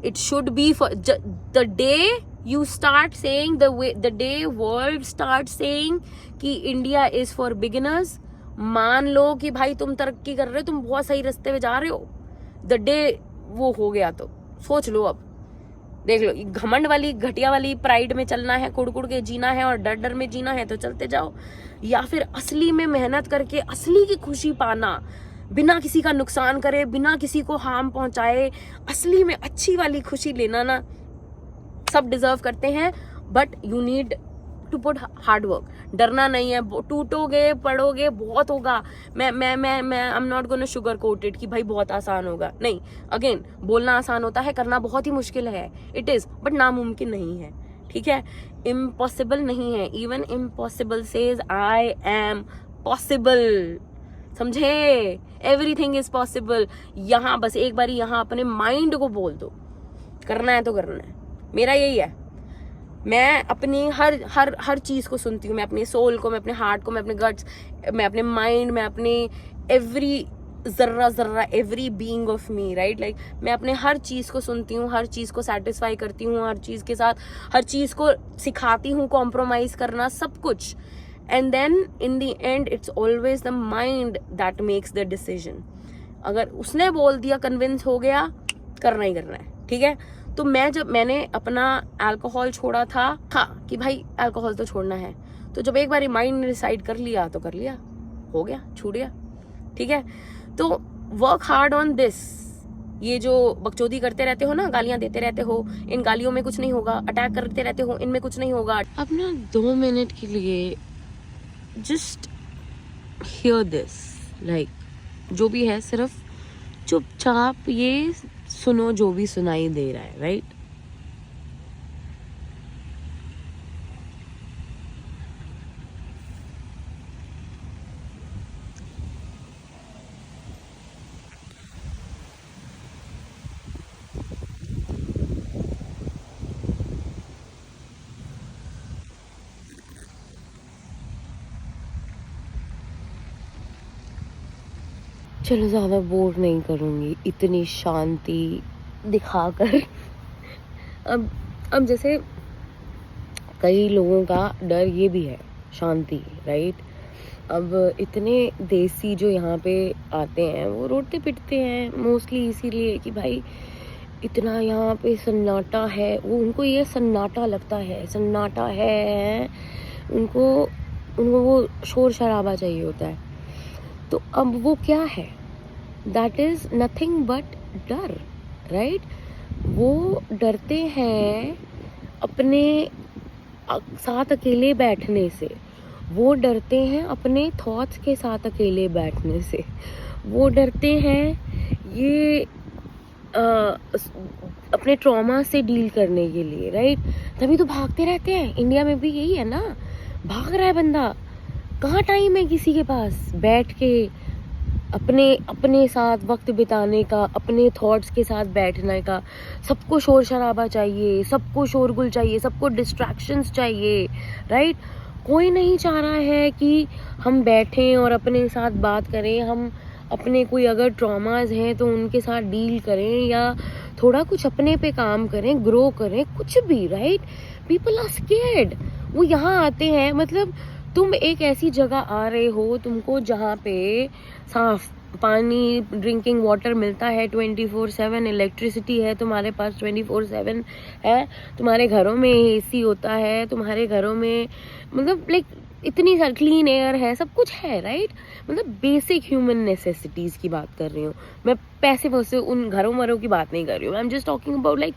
It should be for the day you start saying, the day world starts saying कि India is for beginners. मान लो कि भाई तुम तरक्की कर रहे हो, तुम बहुत सही रास्ते पे जा रहे हो. The day वो हो गया तो सोच लो. अब देख लो, घमंड वाली, घटिया वाली प्राइड में चलना है, कुड़ के जीना है और डर डर में जीना है तो चलते जाओ, या फिर असली में मेहनत करके असली की खुशी पाना, बिना किसी का नुकसान करे, बिना किसी को हार्म पहुंचाए, असली में अच्छी वाली खुशी लेना ना. सब डिजर्व करते हैं, but you need to put hard work, डरना नहीं है, टूटोगे पड़ोगे बहुत होगा। मैं I am not gonna sugar coated कि भाई बहुत आसान होगा, नहीं, अगेन बोलना आसान होता है, करना बहुत ही मुश्किल है, इट इज, बट नामुमकिन नहीं है, ठीक है, इम्पॉसिबल नहीं है, even impossible says I am possible, समझे, एवरीथिंग इज पॉसिबल। यहाँ बस एक बारी यहाँ अपने माइंड को बोल दो, करना है तो करना है, मेरा यही है। मैं अपनी हर चीज को सुनती हूँ, मैं अपने सोल को, मैं अपने हार्ट को, मैं अपने गट्स, मैं अपने माइंड, मैं अपने every Jarra every being of me, right, like मैं अपने हर चीज को सुनती हूँ, हर चीज को सेटिस्फाई करती हूँ, हर चीज के साथ हर चीज को सिखाती हूँ कॉम्प्रोमाइज करना, सब कुछ। And then in the end it's always the mind that makes the decision. अगर उसने बोल दिया, कन्विंस हो गया, करना ही करना है, ठीक है। तो जब मैंने अपना अल्कोहल छोड़ा था, हाँ, कि भाई अल्कोहल तो छोड़ना है, तो जब एक बार माइंड ने डिसाइड कर लिया तो कर लिया, हो गया, छूट गया, ठीक है। तो वर्क हार्ड ऑन दिस। ये जो बकचोदी करते रहते हो ना, गालियां देते रहते हो, इन गालियों में कुछ नहीं होगा, अटैक करते रहते हो, इनमें कुछ नहीं होगा। अब ना 2 मिनट के लिए जस्ट हियर दिस, लाइक जो भी है सिर्फ चुपचाप ये सुनो जो भी सुनाई दे रहा है, राइट। चलो ज़्यादा बोर नहीं करूँगी इतनी शांति दिखाकर। अब जैसे कई लोगों का डर ये भी है, शांति, राइट। अब इतने देसी जो यहाँ पे आते हैं वो रोते पिटते हैं मोस्टली इसीलिए कि भाई इतना यहाँ पे सन्नाटा है, वो उनको ये सन्नाटा लगता है, सन्नाटा है, उनको वो शोर शराबा चाहिए होता है। तो अब वो क्या है, दैट इज नथिंग बट डर, राइट। वो डरते हैं अपने साथ अकेले बैठने से, वो डरते हैं अपने थॉट्स के साथ अकेले बैठने से, वो डरते हैं ये अपने ट्रॉमा से डील करने के लिए, राइट। तभी तो भागते रहते हैं, इंडिया में भी यही है ना, भाग रहा है बंदा, कहाँ टाइम है किसी के पास बैठ के अपने साथ वक्त बिताने का, अपने थॉट्स के साथ बैठने का। सबको शोर शराबा चाहिए, सबको शोरगुल चाहिए, सबको डिस्ट्रैक्शंस चाहिए, राइट। कोई नहीं चाह रहा है कि हम बैठें और अपने साथ बात करें, हम अपने कोई अगर ट्रॉमास हैं तो उनके साथ डील करें या थोड़ा कुछ अपने पे काम करें, ग्रो करें, कुछ भी, राइट। People are scared. वो यहाँ आते हैं, मतलब तुम एक ऐसी जगह आ रहे हो, तुमको जहाँ पे साफ पानी, ड्रिंकिंग वाटर मिलता है 24/7, इलेक्ट्रिसिटी है तुम्हारे पास 24/7 है, तुम्हारे घरों में एसी होता है, तुम्हारे घरों में मतलब लाइक इतनी सारी क्लीन एयर है, सब कुछ है, राइट। मतलब बेसिक ह्यूमन नेसेसिटीज की बात कर रही हूँ मैं, पैसे वैसे उन घरों वरों की बात नहीं कर रही हूँ, आई am just talking about like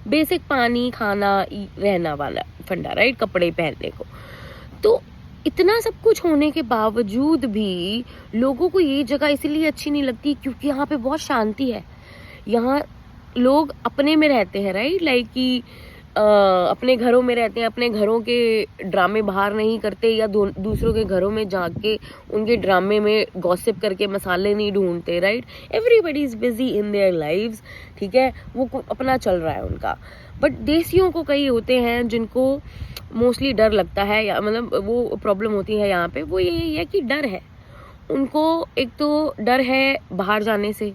basic पानी, खाना, रहना वाला फंडा, राइट, कपड़े पहनने को। तो इतना सब कुछ होने के बावजूद भी लोगों को ये जगह इसलिए अच्छी नहीं लगती क्योंकि यहाँ पे बहुत शांति है, यहाँ लोग अपने में रहते हैं, राइट, लाइक कि अपने घरों में रहते हैं, अपने घरों के ड्रामे बाहर नहीं करते या दूसरों के घरों में जाके उनके ड्रामे में गॉसिप करके मसाले नहीं ढूंढते, right. Everybody is busy in their lives, ठीक है, वो अपना चल रहा है उनका। बट देसियों को कई होते हैं जिनको मोस्टली डर लगता है, या मतलब वो प्रॉब्लम होती है यहाँ पे, वो यही है कि डर है उनको। एक तो डर है बाहर जाने से,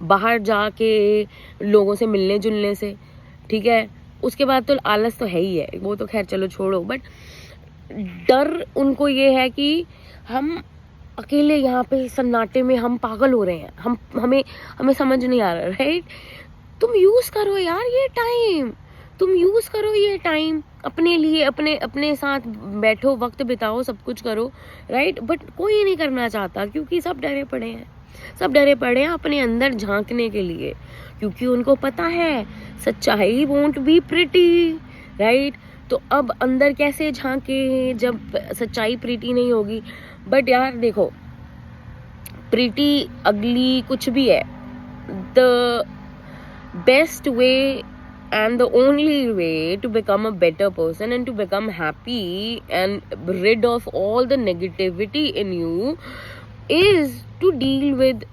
बाहर जाके लोगों से मिलने जुलने से, ठीक है। उसके बाद तो आलस तो है ही है, वो तो खैर चलो छोड़ो, बट डर उनको ये है कि हम अकेले यहाँ पे सन्नाटे में हम पागल हो रहे हैं, हमें समझ नहीं आ रहा, राइट। तुम यूज करो यार ये टाइम, तुम यूज करो ये टाइम अपने लिए, अपने साथ बैठो, वक्त बिताओ, सब कुछ करो, राइट। बट कोई नहीं करना चाहता क्योंकि सब डरे पड़े हैं, सब डरे पड़े हैं अपने अंदर झांकने के लिए, क्योंकि उनको पता है सच्चाई वोंट बी प्रिटी, राइट। तो अब अंदर कैसे झांके जब सच्चाई प्रीटी नहीं होगी? बट यार देखो, प्रीटी अगली कुछ भी है, the best way and the only way to become a better person and to become happy and rid of all the negativity in you is to deal with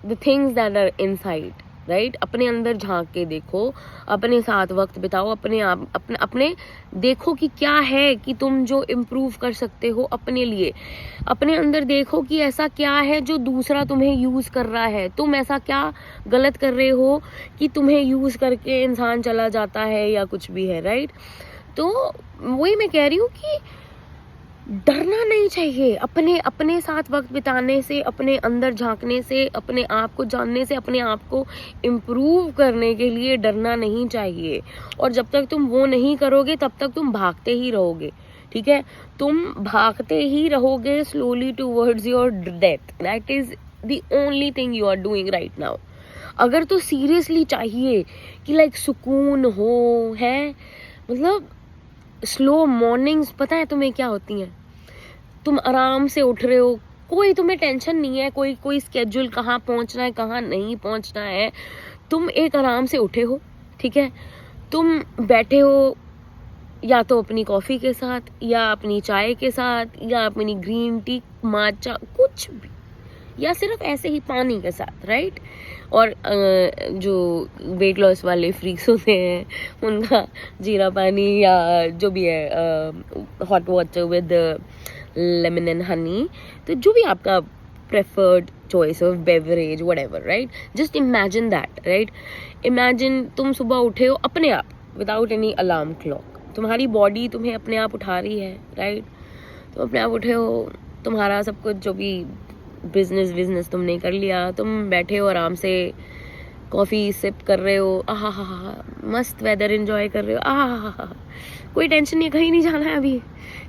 the things that are inside, right? अपने अंदर झांक के देखो, अपने साथ वक्त बिताओ, अपने आप अपने देखो कि क्या है कि तुम जो इम्प्रूव कर सकते हो अपने लिए। अपने अंदर देखो कि ऐसा क्या है जो दूसरा तुम्हें यूज़ कर रहा है, तुम ऐसा क्या गलत कर रहे हो कि तुम्हें यूज़ करके इंसान चला जाता है या कुछ भी है, राइट? तो वही मैं कह रही हूँ कि डरना नहीं चाहिए। अपने साथ वक्त बिताने से, अपने अंदर झांकने से, अपने आप को जानने से, अपने आप को इम्प्रूव करने के लिए डरना नहीं चाहिए। और जब तक तुम वो नहीं करोगे तब तक तुम भागते ही रहोगे, ठीक है? तुम भागते ही रहोगे slowly towards your death. That is the only thing you are doing right now. अगर तो सीरियसली चाहिए कि लाइक सुकून हो, है मतलब स्लो मॉर्निंग्स पता है तुम्हें क्या होती हैं? तुम आराम से उठ रहे हो, कोई तुम्हें टेंशन नहीं है, कोई स्केड्यूल कहाँ पहुँचना है कहाँ नहीं पहुँचना है। तुम एक आराम से उठे हो, ठीक है? तुम बैठे हो या तो अपनी कॉफ़ी के साथ या अपनी चाय के साथ या अपनी ग्रीन टी, माचा, कुछ भी, या सिर्फ ऐसे ही पानी के साथ, राइट? और जो वेट लॉस वाले फ्रीक्स होते हैं उनका जीरा पानी या जो भी है, hot water with lemon and honey, तो जो भी आपका preferred choice of beverage whatever, right? Just imagine that, right? Imagine तुम सुबह उठे हो अपने आप, विदाउट एनी अलार्म क्लॉक, तुम्हारी बॉडी तुम्हें अपने आप उठा रही है, राइट? तुम अपने आप उठे हो, तुम्हारा सब कुछ जो भी बिजनेस तुमने कर लिया, तुम बैठे हो आराम से, कॉफ़ी सिप कर रहे हो, आहा हा हा, मस्त वेदर एंजॉय कर रहे हो, आहा हा हा, कोई टेंशन नहीं, कहीं नहीं जाना है अभी,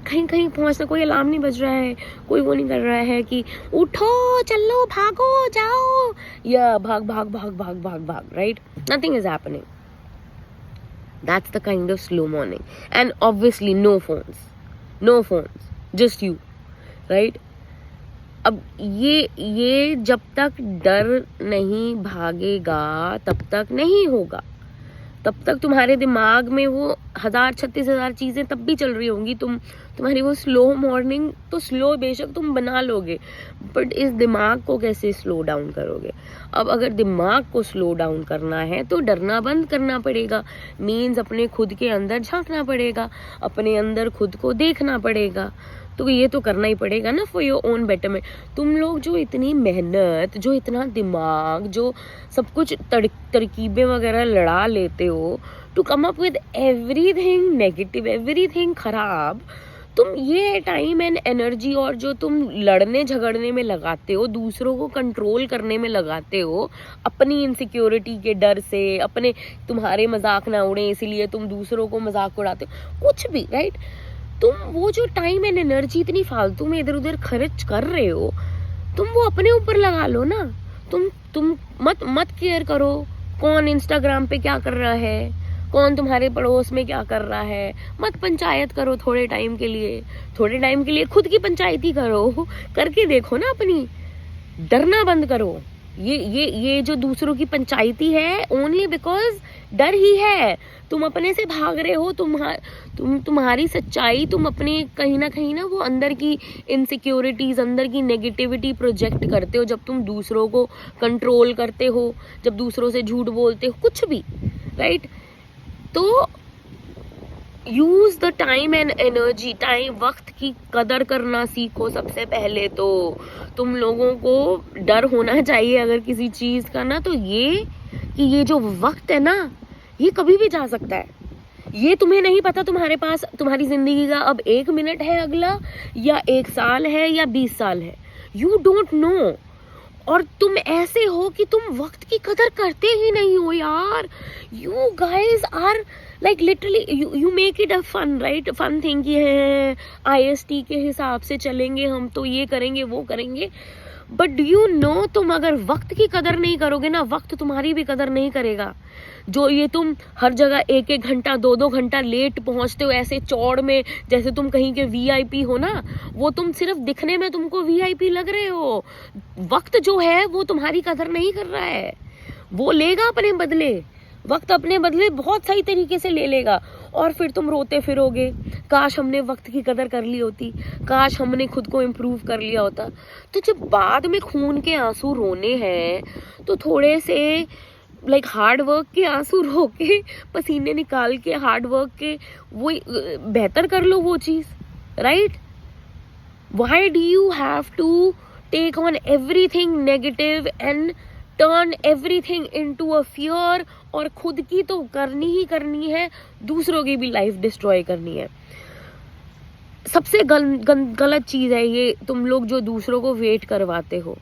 कहीं पहुंचना, कोई अलार्म नहीं बज रहा है, कोई वो नहीं कर रहा है कि उठो चलो भागो जाओ या भाग भाग भाग भाग भाग भाग, right? Nothing is happening. That's the kind of slow morning. And obviously no phones, just you, right? अब ये जब तक डर नहीं भागेगा तब तक नहीं होगा, तब तक तुम्हारे दिमाग में वो 36,000 चीज़ें तब भी चल रही होंगी। तुम्हारी वो स्लो मॉर्निंग तो स्लो बेशक तुम बना लोगे, बट इस दिमाग को कैसे स्लो डाउन करोगे? अब अगर दिमाग को स्लो डाउन करना है तो डरना बंद करना पड़ेगा, मीन्स अपने खुद के अंदर झांकना पड़ेगा, अपने अंदर खुद को देखना पड़ेगा। तो ये तो करना ही पड़ेगा ना, फॉर योर ओन बेटरमेंट। तुम लोग जो इतनी मेहनत, जो इतना दिमाग, जो सब कुछ तरकीबें वगैरह लड़ा लेते हो to come up with everything negative, everything खराब, तुम ये टाइम एंड एनर्जी और जो तुम लड़ने झगड़ने में लगाते हो, दूसरों को कंट्रोल करने में लगाते हो, अपनी इनसिक्योरिटी के डर से, अपने तुम्हारे मजाक ना उड़े इसीलिए तुम दूसरों को मजाक उड़ाते हो, कुछ भी, राइट? तुम वो जो टाइम एंड एनर्जी इतनी फालतू में इधर उधर खर्च कर रहे हो, तुम वो अपने ऊपर लगा लो ना। तुम मत केयर करो कौन इंस्टाग्राम पे क्या कर रहा है, कौन तुम्हारे पड़ोस में क्या कर रहा है। मत पंचायत करो थोड़े टाइम के लिए खुद की पंचायत ही करो, करके देखो ना अपनी। डरना बंद करो। ये जो दूसरों की पंचायती है ओनली बिकॉज डर ही है। तुम अपने से भाग रहे हो, तुम्हारी सच्चाई, तुम अपने कहीं ना वो अंदर की इनसिक्योरिटीज, अंदर की नेगेटिविटी प्रोजेक्ट करते हो जब तुम दूसरों को कंट्रोल करते हो, जब दूसरों से झूठ बोलते हो, कुछ भी, राइट? तो use the time and energy, वक्त की कदर करना सीखो। सबसे पहले तो तुम लोगों को डर होना चाहिए अगर किसी चीज का ना, तो ये कि ये जो वक्त है ना, ये कभी भी जा सकता है। ये तुम्हें नहीं पता तुम्हारे पास तुम्हारी जिंदगी का अब 1 मिनट है अगला, या 1 साल है, या 20 साल है। You don't know. और तुम ऐसे हो कि तुम वक्त की कदर करते ही नहीं हो यार। You guys are like literally you make it a fun, right? Fun thing कि है IST के हिसाब से चलेंगे हम, तो ये करेंगे वो करेंगे, बट डू यू नो, तुम अगर वक्त की कदर नहीं करोगे ना, वक्त तुम्हारी भी कदर नहीं करेगा। जो ये तुम हर जगह 1-1 घंटा 2-2 घंटा लेट पहुंचते हो ऐसे चौड़ में, जैसे तुम कहीं के वीआईपी हो ना, वो तुम सिर्फ दिखने में तुमको वीआईपी लग रहे हो। वक्त जो है वो तुम्हारी कदर नहीं कर रहा है, वो लेगा अपने बदले, वक्त अपने बदले बहुत सही तरीके से ले लेगा। और फिर तुम रोते फिरोगे, काश हमने वक्त की कदर कर ली होती, काश हमने खुद को इम्प्रूव कर लिया होता। तो जब बाद में खून के आंसू रोने हैं तो थोड़े से लाइक हार्ड वर्क के आंसू रो के, पसीने निकाल के, हार्ड वर्क के वो बेहतर कर लो वो चीज़, right? Why do you have to take on everything negative and turn everything into a fear? और खुद की तो करनी ही करनी है, दूसरों की भी लाइफ डिस्ट्रॉय करनी है। सबसे गलत चीज़ है ये, तुम लोग जो दूसरों को वेट करवाते हो,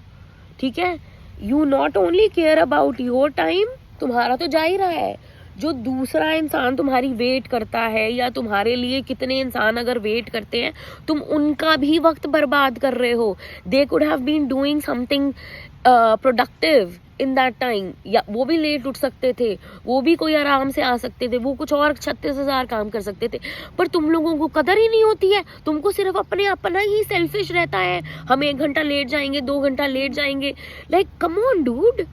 ठीक है? You not only care about your time, तुम्हारा तो जा ही रहा है, जो दूसरा इंसान तुम्हारी वेट करता है, या तुम्हारे लिए कितने इंसान अगर वेट करते हैं, तुम उनका भी वक्त बर्बाद कर रहे हो। They could have been doing something productive in that time, या वो भी लेट उठ सकते थे, वो भी कोई आराम से आ सकते थे, वो कुछ और 36,000 काम कर सकते थे, पर तुम लोगों को कदर ही नहीं होती है। तुमको सिर्फ अपना ही सेल्फिश रहता है, हम 1 घंटा लेट जाएंगे, 2 घंटा लेट जाएंगे। Like come on dude,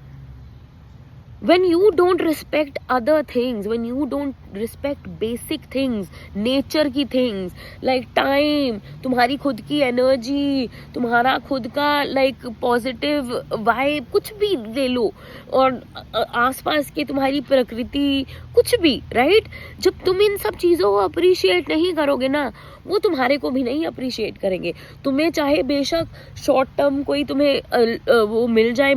when you don't respect other things, when you don't respect basic things, nature की things like time, तुम्हारी खुद की एनर्जी, तुम्हारा खुद का like positive vibe, कुछ भी ले लो, और आसपास के तुम्हारी प्रकृति, कुछ भी, राइट? जब तुम इन सब चीज़ों को अप्रिशिएट नहीं करोगे ना, वो तुम्हारे को भी नहीं अप्रिशिएट करेंगे। तुम्हें चाहे बेशक शॉर्ट टर्म कोई तुम्हें वो मिल जाए,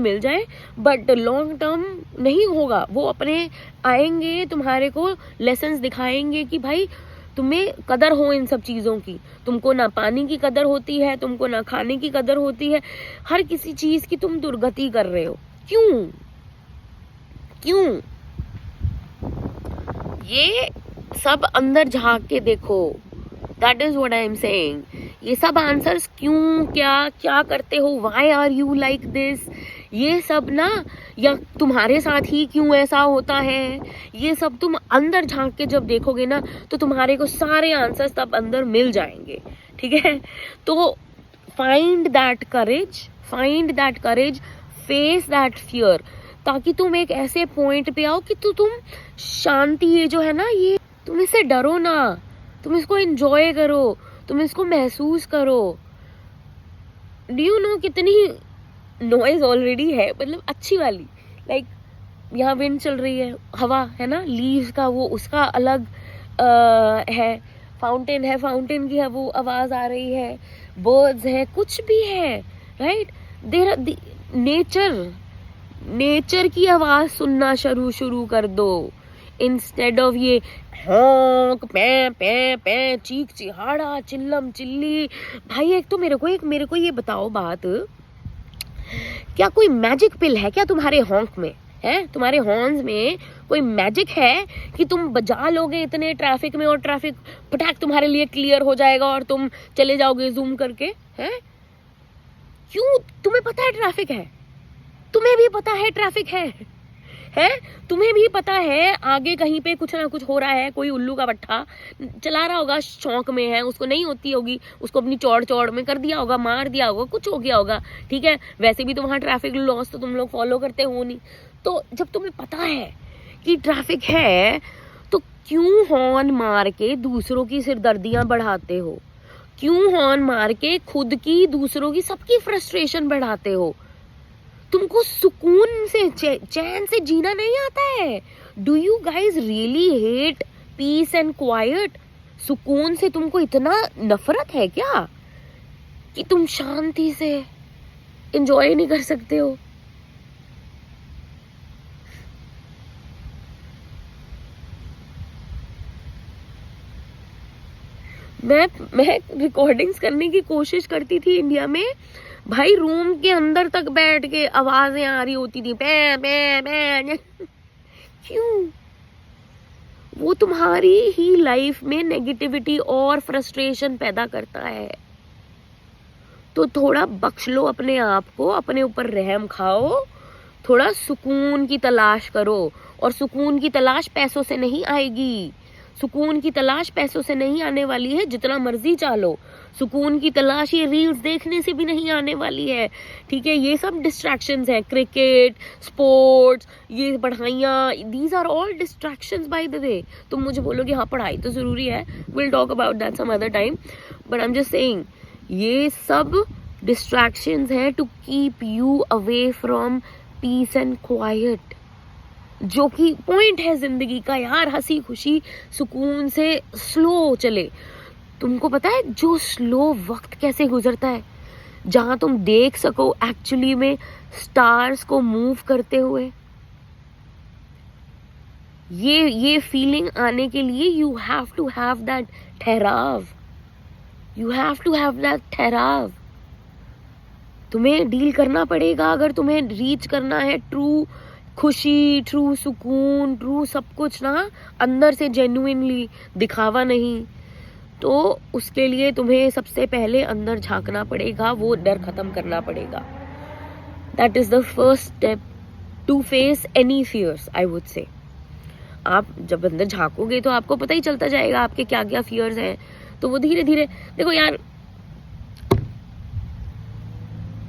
बट लॉन्ग टर्म नहीं होगा। वो अपने आएंगे, तुम्हारे को लेसन्स दिखाएंगे कि भाई तुम्हें कदर हो इन सब चीज़ों की। तुमको ना पानी की कदर होती है, तुमको ना खाने की कदर होती है, हर किसी चीज़ की तुम दुर्गति कर रहे हो। क्यों? ये सब अंदर झांक के देखो, that is what I am saying. ये सब आंसर्स क्यों, क्या करते हो, why are you like this, ये सब ना, या तुम्हारे साथ ही क्यों ऐसा होता है, ये सब तुम अंदर झांक के जब देखोगे ना, तो तुम्हारे को सारे आंसर्स तब अंदर मिल जाएंगे, ठीक है? तो find that courage, face that fear, ताकि तुम एक ऐसे पॉइंट पे आओ कि तुम शांति, ये जो है ना, ये तुम इससे डरो ना, तुम इसको एंजॉय करो, तुम इसको महसूस करो। डू यू नो कितनी नॉइज ऑलरेडी है, मतलब अच्छी वाली, लाइक यहाँ विंड चल रही है, हवा है ना, लीव्स का वो उसका अलग है, फाउंटेन है, फाउंटेन की है वो आवाज आ रही है, बर्ड्स है, कुछ भी है, राइट? देयर नेचर की आवाज सुनना शुरू कर दो, इंस्टेड ऑफ ये हॉक पे पे पे, चीख चिहाड़ा, चिल्लम चिल्ली। भाई एक तो मेरे को ये बताओ बात, क्या कोई मैजिक पिल है क्या तुम्हारे हॉन्क में? है तुम्हारे हॉर्न्स में कोई मैजिक है कि तुम बजा लोगे इतने ट्रैफिक में और ट्रैफिक फटाक तुम्हारे लिए क्लियर हो जाएगा और तुम चले जाओगे जूम करके? है क्यों? तुम्हें पता है ट्रैफिक है, तुम्हें भी पता है ट्रैफिक है, तुम्हें भी पता है आगे कहीं पे कुछ ना कुछ हो रहा है, कोई उल्लू का पट्टा चला रहा होगा, शौक में है, उसको नहीं होती होगी, उसको अपनी चौड़ में कर दिया होगा, मार दिया होगा, कुछ हो गया होगा, ठीक है? वैसे भी तो वहाँ ट्रैफिक लॉस तो तुम लोग फॉलो करते हो नहीं। तो जब तुम्हें पता है कि ट्रैफिक है तो क्यों हॉर्न मार के दूसरों की सिरदर्दियां बढ़ाते हो? क्यों हॉर्न मार के खुद की, दूसरों की, सबकी फ्रस्ट्रेशन बढ़ाते हो? तुमको सुकून से, चैन से जीना नहीं आता है? Do you guys really hate peace and quiet? सुकून से तुमको इतना नफरत है क्या कि तुम शांति से एंजॉय नहीं कर सकते हो? मैं रिकॉर्डिंग्स करने की कोशिश करती थी इंडिया में, भाई रूम के अंदर तक बैठ के आवाजें आ रही होती थी, पे पे पे। क्यों? वो तुम्हारी ही लाइफ में नेगेटिविटी और फ्रस्ट्रेशन पैदा करता है। तो थोड़ा बख्श लो अपने आप को, अपने ऊपर रहम खाओ, थोड़ा सुकून की तलाश करो। और सुकून की तलाश पैसों से नहीं आएगी, सुकून की तलाश पैसों से नहीं आने वाली है, जितना मर्जी चालो। सुकून की तलाश ये रील्स देखने से भी नहीं आने वाली है, ठीक है। ये सब डिस्ट्रैक्शंस है, क्रिकेट, स्पोर्ट्स, ये पढ़ाइयाँ, these are all distractions by the way. तुम मुझे बोलोगे हाँ पढ़ाई तो ज़रूरी है, will talk about that some other time, but I am just saying ये सब डिस्ट्रैक्शंस है to keep you away from peace and quiet, जो कि पॉइंट है जिंदगी का यार। हंसी खुशी सुकून से स्लो चले। तुमको पता है जो स्लो वक्त कैसे गुजरता है, जहां तुम देख सको एक्चुअली में स्टार्स को मूव करते हुए। ये फीलिंग आने के लिए you have to have that ठहराव, you have to have that ठहराव। तुम्हें डील करना पड़ेगा अगर तुम्हें रीच करना है ट्रू खुशी, ट्रू सुकून, ट्रू सब कुछ ना अंदर से जेन्युइनली, दिखावा नहीं। तो उसके लिए तुम्हें सबसे पहले अंदर झांकना पड़ेगा, वो डर खत्म करना पड़ेगा। That is the first step to face any fears, I would say. आप जब अंदर झांकोगे तो आपको पता ही चलता जाएगा आपके क्या क्या फियर्स हैं। तो वो धीरे धीरे, देखो यार,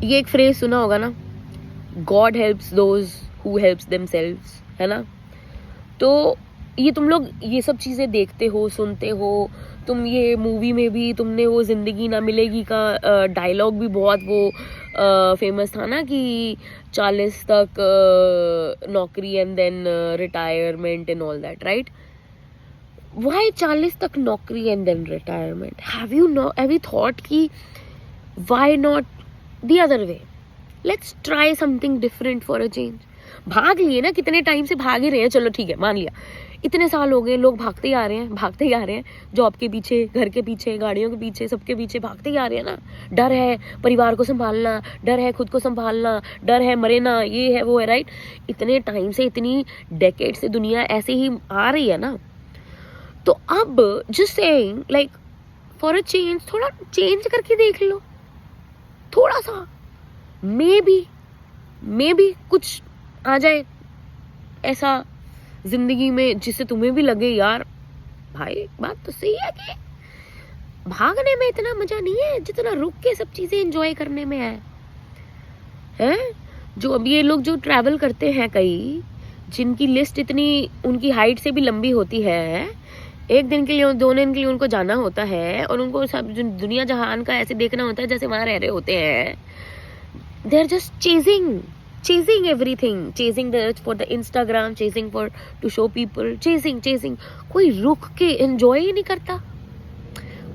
ये एक फ्रेज सुना होगा ना, God helps those who helps themselves, है ना। तो ये तुम लोग ये सब चीज़ें देखते हो, सुनते हो, तुम ये मूवी में भी तुमने वो जिंदगी ना मिलेगी का डायलॉग भी बहुत वो फेमस था ना कि 40 तक नौकरी and then retirement and all that, right. Why 40 तक नौकरी and then retirement? Have you thought कि why not the other way? Let's try something different for a change. भाग लिए ना, कितने टाइम से भाग ही रहे हैं, चलो ठीक है मान लिया, इतने साल हो गए लोग भागते ही आ रहे हैं, भागते ही आ रहे हैं, जॉब के पीछे, घर के पीछे, गाड़ियों के पीछे, सबके पीछे भागते ही आ रहे हैं ना। डर है परिवार को संभालना, डर है खुद को संभालना, डर है मरे ना, ये है वो है, राइट। इतने टाइम से, इतनी डेकेड से दुनिया ऐसे ही आ रही है ना। तो अब just saying like for a change, थोड़ा चेंज करके देख लो, थोड़ा सा मे बी कुछ आ जाए ऐसा जिंदगी में जिससे तुम्हें भी लगे यार भाई बात तो सही है कि भागने में इतना मजा नहीं है जितना रुक के सब चीजें एंजॉय करने में है। जो अब ये लोग जो ट्रैवल करते हैं, कई जिनकी लिस्ट इतनी उनकी हाइट से भी लंबी होती है, एक दिन के लिए, 2 दिन के लिए उनको जाना होता है और उनको सब दुनिया जहान का ऐसे देखना होता है जैसे वहां रह रहे होते हैं। They are just chasing everything, chasing for the Instagram, chasing to show people, chasing। कोई रुक के enjoy ही नहीं करता,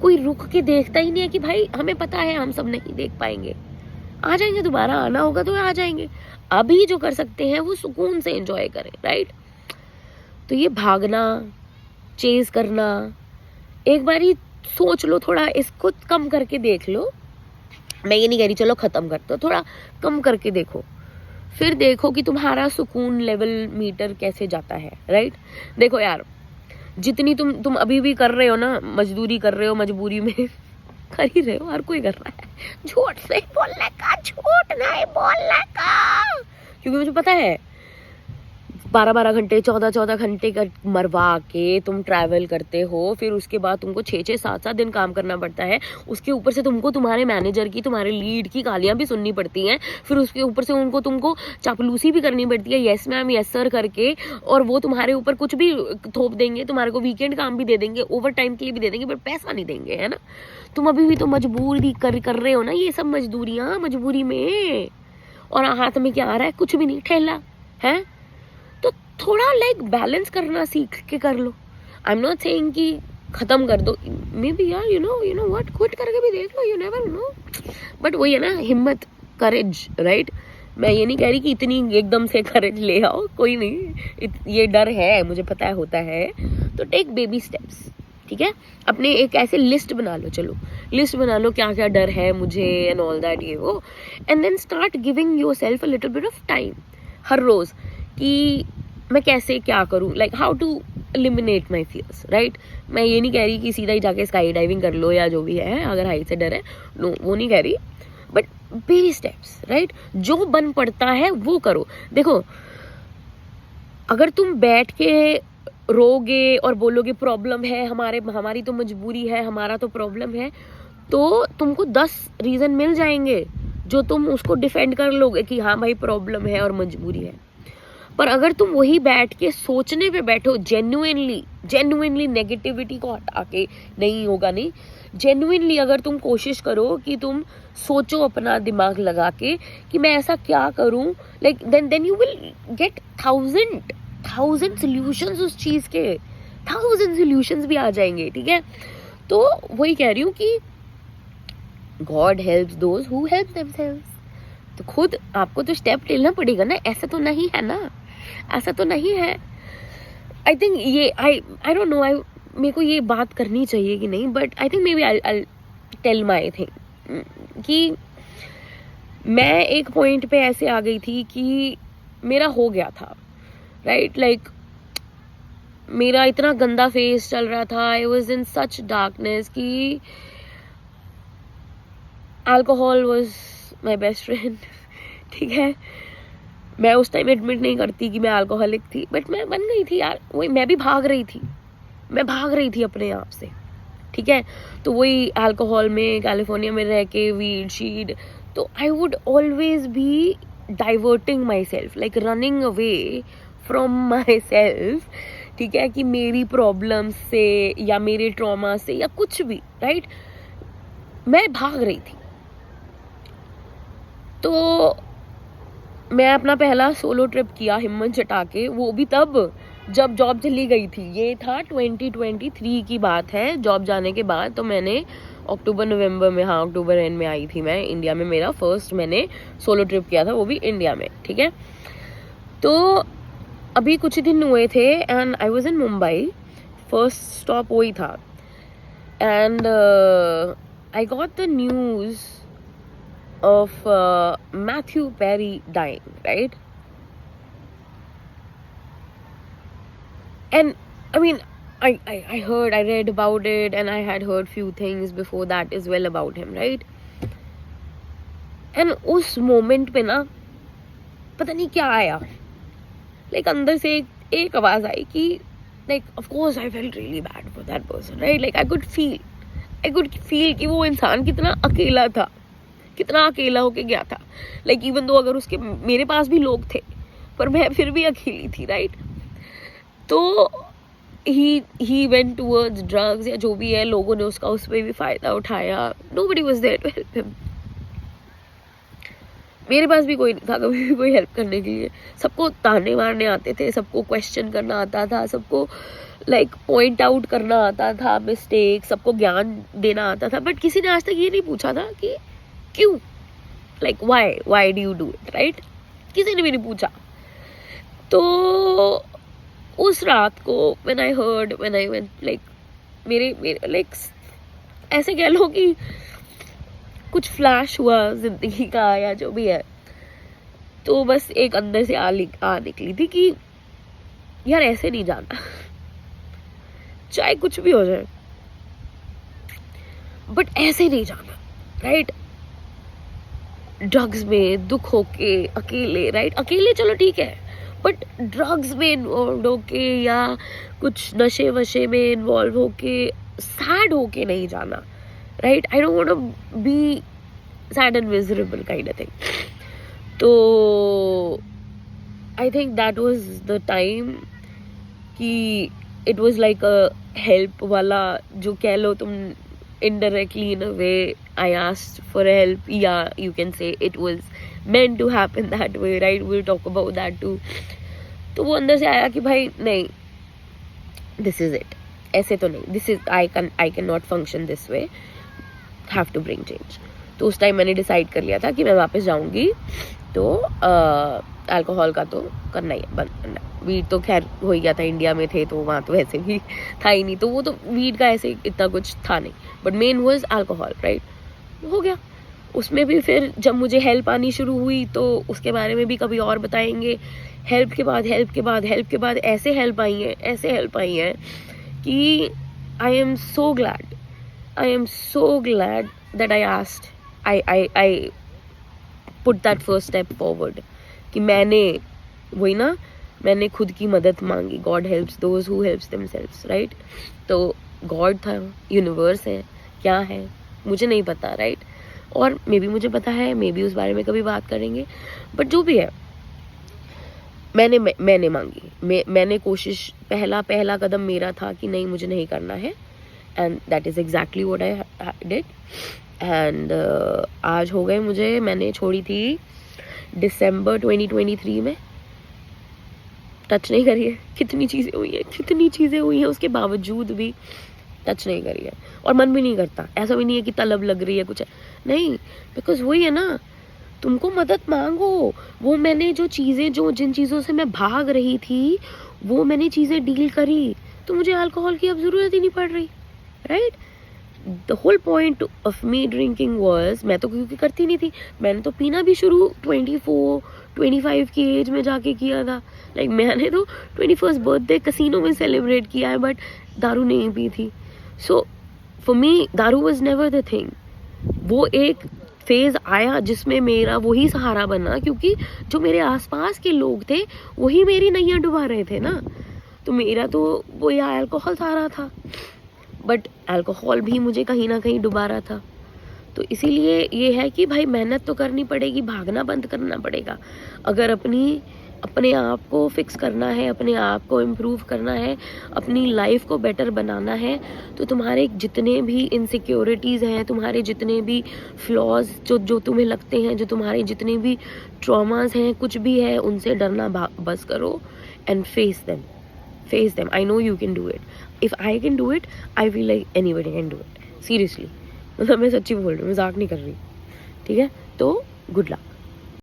कोई रुक के देखता ही नहीं है कि भाई हमें पता है हम सब नहीं देख पाएंगे, आ जाएंगे, दोबारा आना होगा तो आ जाएंगे। अभी जो कर सकते हैं वो सुकून से एंजॉय करें, राइट। तो ये भागना, चेज करना, एक बार ही सोच लो, थोड़ा इसको कम करके देख लो। मैं ये नहीं कह रही चलो खत्म कर दो, थोड़ा कम करके देखो, फिर देखो कि तुम्हारा सुकून लेवल मीटर कैसे जाता है, राइट। देखो यार, जितनी तुम अभी भी कर रहे हो ना, मजदूरी कर रहे हो, मजबूरी में कर ही रहे हो, हर कोई कर रहा है। झूठ नहीं बोलने का, क्योंकि मुझे पता है 12-12 घंटे, 14-14 घंटे का मरवा के तुम ट्रैवल करते हो, फिर उसके बाद तुमको 6-6, 7-7 दिन काम करना पड़ता है। उसके ऊपर से तुमको तुम्हारे मैनेजर की, तुम्हारे लीड की गालियां भी सुननी पड़ती हैं, फिर उसके ऊपर से तुमको चापलूसी भी करनी पड़ती है, यस मैम यस सर करके, और वो तुम्हारे ऊपर कुछ भी थोप देंगे, तुम्हारे को वीकेंड काम भी दे देंगे, ओवर टाइम के लिए भी दे देंगे, पर पैसा नहीं देंगे, है ना। तुम अभी भी तो मजबूरी कर रहे हो ना, ये सब मजदूरियाँ मजबूरी में, और हाथ में क्या आ रहा है? कुछ भी नहीं, ठेला है। तो थोड़ा लाइक बैलेंस करना सीख के कर लो। आई एम नॉट सेइंग कि खत्म कर दो, मे बी यार यू नो व्हाट, क्विट करके भी देख लो, यू नेवर नो। बट वही है ना, हिम्मत, करेज, राइट। मैं ये नहीं कह रही कि इतनी एकदम से करेज ले आओ, कोई नहीं, ये डर है, मुझे पता है होता है। तो टेक बेबी स्टेप्स, ठीक है। अपने एक ऐसे लिस्ट बना लो, चलो लिस्ट बना लो क्या क्या डर है मुझे एंड ऑल दैट, ये वो, and then start giving yourself a little bit of time हर रोज कि मैं कैसे क्या करूँ, like how to eliminate my fears, right. मैं ये नहीं कह रही कि सीधा ही जाके स्काई डाइविंग कर लो या जो भी है, अगर हाइट से डर है, नो वो नहीं कह रही, बेबी स्टेप्स, राइट? जो बन पड़ता है वो करो। देखो, अगर तुम बैठ के रोगे और बोलोगे प्रॉब्लम है हमारी तो मजबूरी है, हमारा तो प्रॉब्लम है, तो तुमको 10 रीजन मिल जाएंगे जो तुम उसको डिफेंड कर लोगे कि हाँ भाई प्रॉब्लम है और मजबूरी है। पर अगर तुम वही बैठ के सोचने पे बैठो, जेन्युइनली नेगेटिविटी को हटा के, नहीं होगा नहीं, जेन्युइनली अगर तुम कोशिश करो कि तुम सोचो अपना दिमाग लगा के कि मैं ऐसा क्या करूं, like then you will get thousand solutions उस चीज के, 1000 सॉल्यूशंस भी आ जाएंगे, ठीक है? तो वही कह रही हूँ कि God helps those who help themselves. तो खुद आपको तो स्टेप लेना पड़ेगा ना, ऐसा तो नहीं है ना, ऐसा तो नहीं है। आई थिंक ये आई डोंट नो, मेरे को ये बात करनी चाहिए कि नहीं, but I think maybe I tell my thing कि मैं एक पॉइंट पे ऐसे आ गई थी कि मेरा हो गया था, राइट? लाइक मेरा इतना गंदा फेस चल रहा था, I was in such darkness कि alcohol was my best friend, ठीक है? मैं उस टाइम एडमिट नहीं करती कि मैं अल्कोहलिक थी, बट मैं बन गई थी यार, वही मैं भी भाग रही थी अपने आप से, ठीक है? तो वही अल्कोहल में, कैलिफोर्निया में रह के, वीड शीड, तो I would always be diverting my self, like running away from my self, ठीक है? कि मेरी प्रॉब्लम से या मेरे ट्रॉमा से या कुछ भी, राइट? मैं भाग रही थी। तो मैं अपना पहला सोलो ट्रिप किया हिम्मत जुटा के, वो भी तब जब जॉब चली गई थी। ये था 2023 की बात है, जॉब जाने के बाद। तो मैंने अक्टूबर एंड में आई थी मैं इंडिया में। मेरा फर्स्ट मैंने सोलो ट्रिप किया था, वो भी इंडिया में, ठीक है? तो अभी कुछ दिन हुए थे and I was in Mumbai, first stop वही था, and I got the news of Matthew Perry dying, right? And I mean, I read about it, and I had heard few things before that as well about him, right? And उस मोमेंट पे ना पता नहीं क्या आया, लाइक अंदर से एक आवाज आई कि like of course I felt really bad for that person, right? Like I could feel कि वो इंसान कितना अकेला था, कितना अकेला होके गया था। लाइक इवन दो अगर उसके मेरे पास भी लोग थे, पर मैं फिर भी अकेली थी, राइट? तो ही वेंट टुवर्ड्स ड्रग्स या जो भी है, लोगों ने उसका उस पर भी फायदा उठाया। Nobody was there to help him. मेरे पास भी कोई नहीं था कभी भी कोई हेल्प करने के लिए। सबको ताने मारने आते थे, सबको क्वेश्चन करना आता था, सबको लाइक पॉइंट आउट करना आता था मिस्टेक, सबको ज्ञान देना आता था, बट किसी ने आज तक ये नहीं पूछा था कि क्यों, like why do you do it, right? किसी ने भी नहीं पूछा। तो उस रात को व्हेन आई वेंट, लाइक मेरे लाइक ऐसे कह लो कि कुछ फ्लैश हुआ जिंदगी का या जो भी है, तो बस एक अंदर से आ निकली थी कि यार ऐसे नहीं जाना, चाहे कुछ भी हो जाए, बट ऐसे नहीं जाना, राइट? ड्रग्स में दुख होके अकेले, राइट? अकेले चलो ठीक है, बट ड्रग्स में इन्वॉल्व होके या कुछ नशे वशे में इन्वॉल्व होके सैड होके नहीं जाना, right? I don't want to be sad and miserable kind of thing. तो I think that was the time कि it was like a help वाला, जो कह लो तुम indirectly in a way I asked for help. Yeah, you can say it was meant to happen that way, right? We'll talk about that too. तो वो अंदर से आया कि भाई नहीं, this is it, ऐसे तो नहीं, this is I can not function this way, have to bring change. तो उस टाइम मैंने डिसाइड कर लिया था कि मैं वापस जाऊंगी तो अल्कोहल का तो करना ही है, बंद करना है। वीड तो खैर हो ही गया था, इंडिया में थे तो वहाँ तो वैसे भी था ही नहीं, तो वो तो वीड का ऐसे इतना कुछ था नहीं, but main was alcohol, right? हो गया। उसमें भी फिर जब मुझे हेल्प आनी शुरू हुई तो उसके बारे में भी कभी और बताएंगे। हेल्प के बाद ऐसे हेल्प आई है कि I am so glad that I asked, put that first step forward कि मैंने खुद की मदद मांगी. God helps those who helps themselves, right? तो गॉड था, यूनिवर्स है, क्या है मुझे नहीं पता, राइट? और मे बी मुझे पता है, मे बी उस बारे में कभी बात करेंगे, बट जो भी है मैंने मांगी. मैंने कोशिश, पहला कदम मेरा था कि नहीं, मुझे नहीं करना है, and that is exactly what I did. And आज हो गए मुझे, मैंने छोड़ी थी दिसंबर 2023 में, टच नहीं करी है. कितनी चीज़ें हुई हैं उसके बावजूद भी टच नहीं करी है, और मन भी नहीं करता. ऐसा भी नहीं है कि तलब लग रही है कुछ है, नहीं, बिकॉज वही है ना, तुमको मदद मांगो. वो मैंने जिन चीज़ों से मैं भाग रही थी, वो मैंने चीज़ें डील करी, तो मुझे अल्कोहल की अब ज़रूरत ही नहीं पड़ रही, right? The whole point of me drinking was, मैं तो क्योंकि करती नहीं थी, मैंने तो पीना भी शुरू 24-25 की एज में जाके किया था. लाइक मैंने तो 21st बर्थडे कसिनो में सेलिब्रेट किया है, बट दारू नहीं पी थी. सो फॉर मी दारू वॉज नेवर द थिंग. वो एक फेज आया जिसमें मेरा वही सहारा बना, क्योंकि जो मेरे आसपास के लोग थे वही मेरी नैया डुबा रहे थे ना, तो मेरा तो वो या अल्कोहल सहारा था, बट अल्कोहल भी मुझे कहीं ना कहीं डुबा रहा था. तो इसीलिए ये है कि भाई मेहनत तो करनी पड़ेगी, भागना बंद करना पड़ेगा. अगर अपने आप को फिक्स करना है, अपने आप को इम्प्रूव करना है, अपनी लाइफ को बेटर बनाना है, तो तुम्हारे जितने भी इनसिक्योरिटीज़ हैं, तुम्हारे जितने भी फ्लॉज जो तुम्हें लगते हैं, जो तुम्हारे जितने भी ट्रॉमास हैं, कुछ भी है, उनसे डरना बस करो and face them. I know you can do it. If I can do it, I feel like anybody can do it. Seriously, मतलब मैं सच्ची बोल रही हूँ, मजाक नहीं कर रही, ठीक है? तो गुड लक.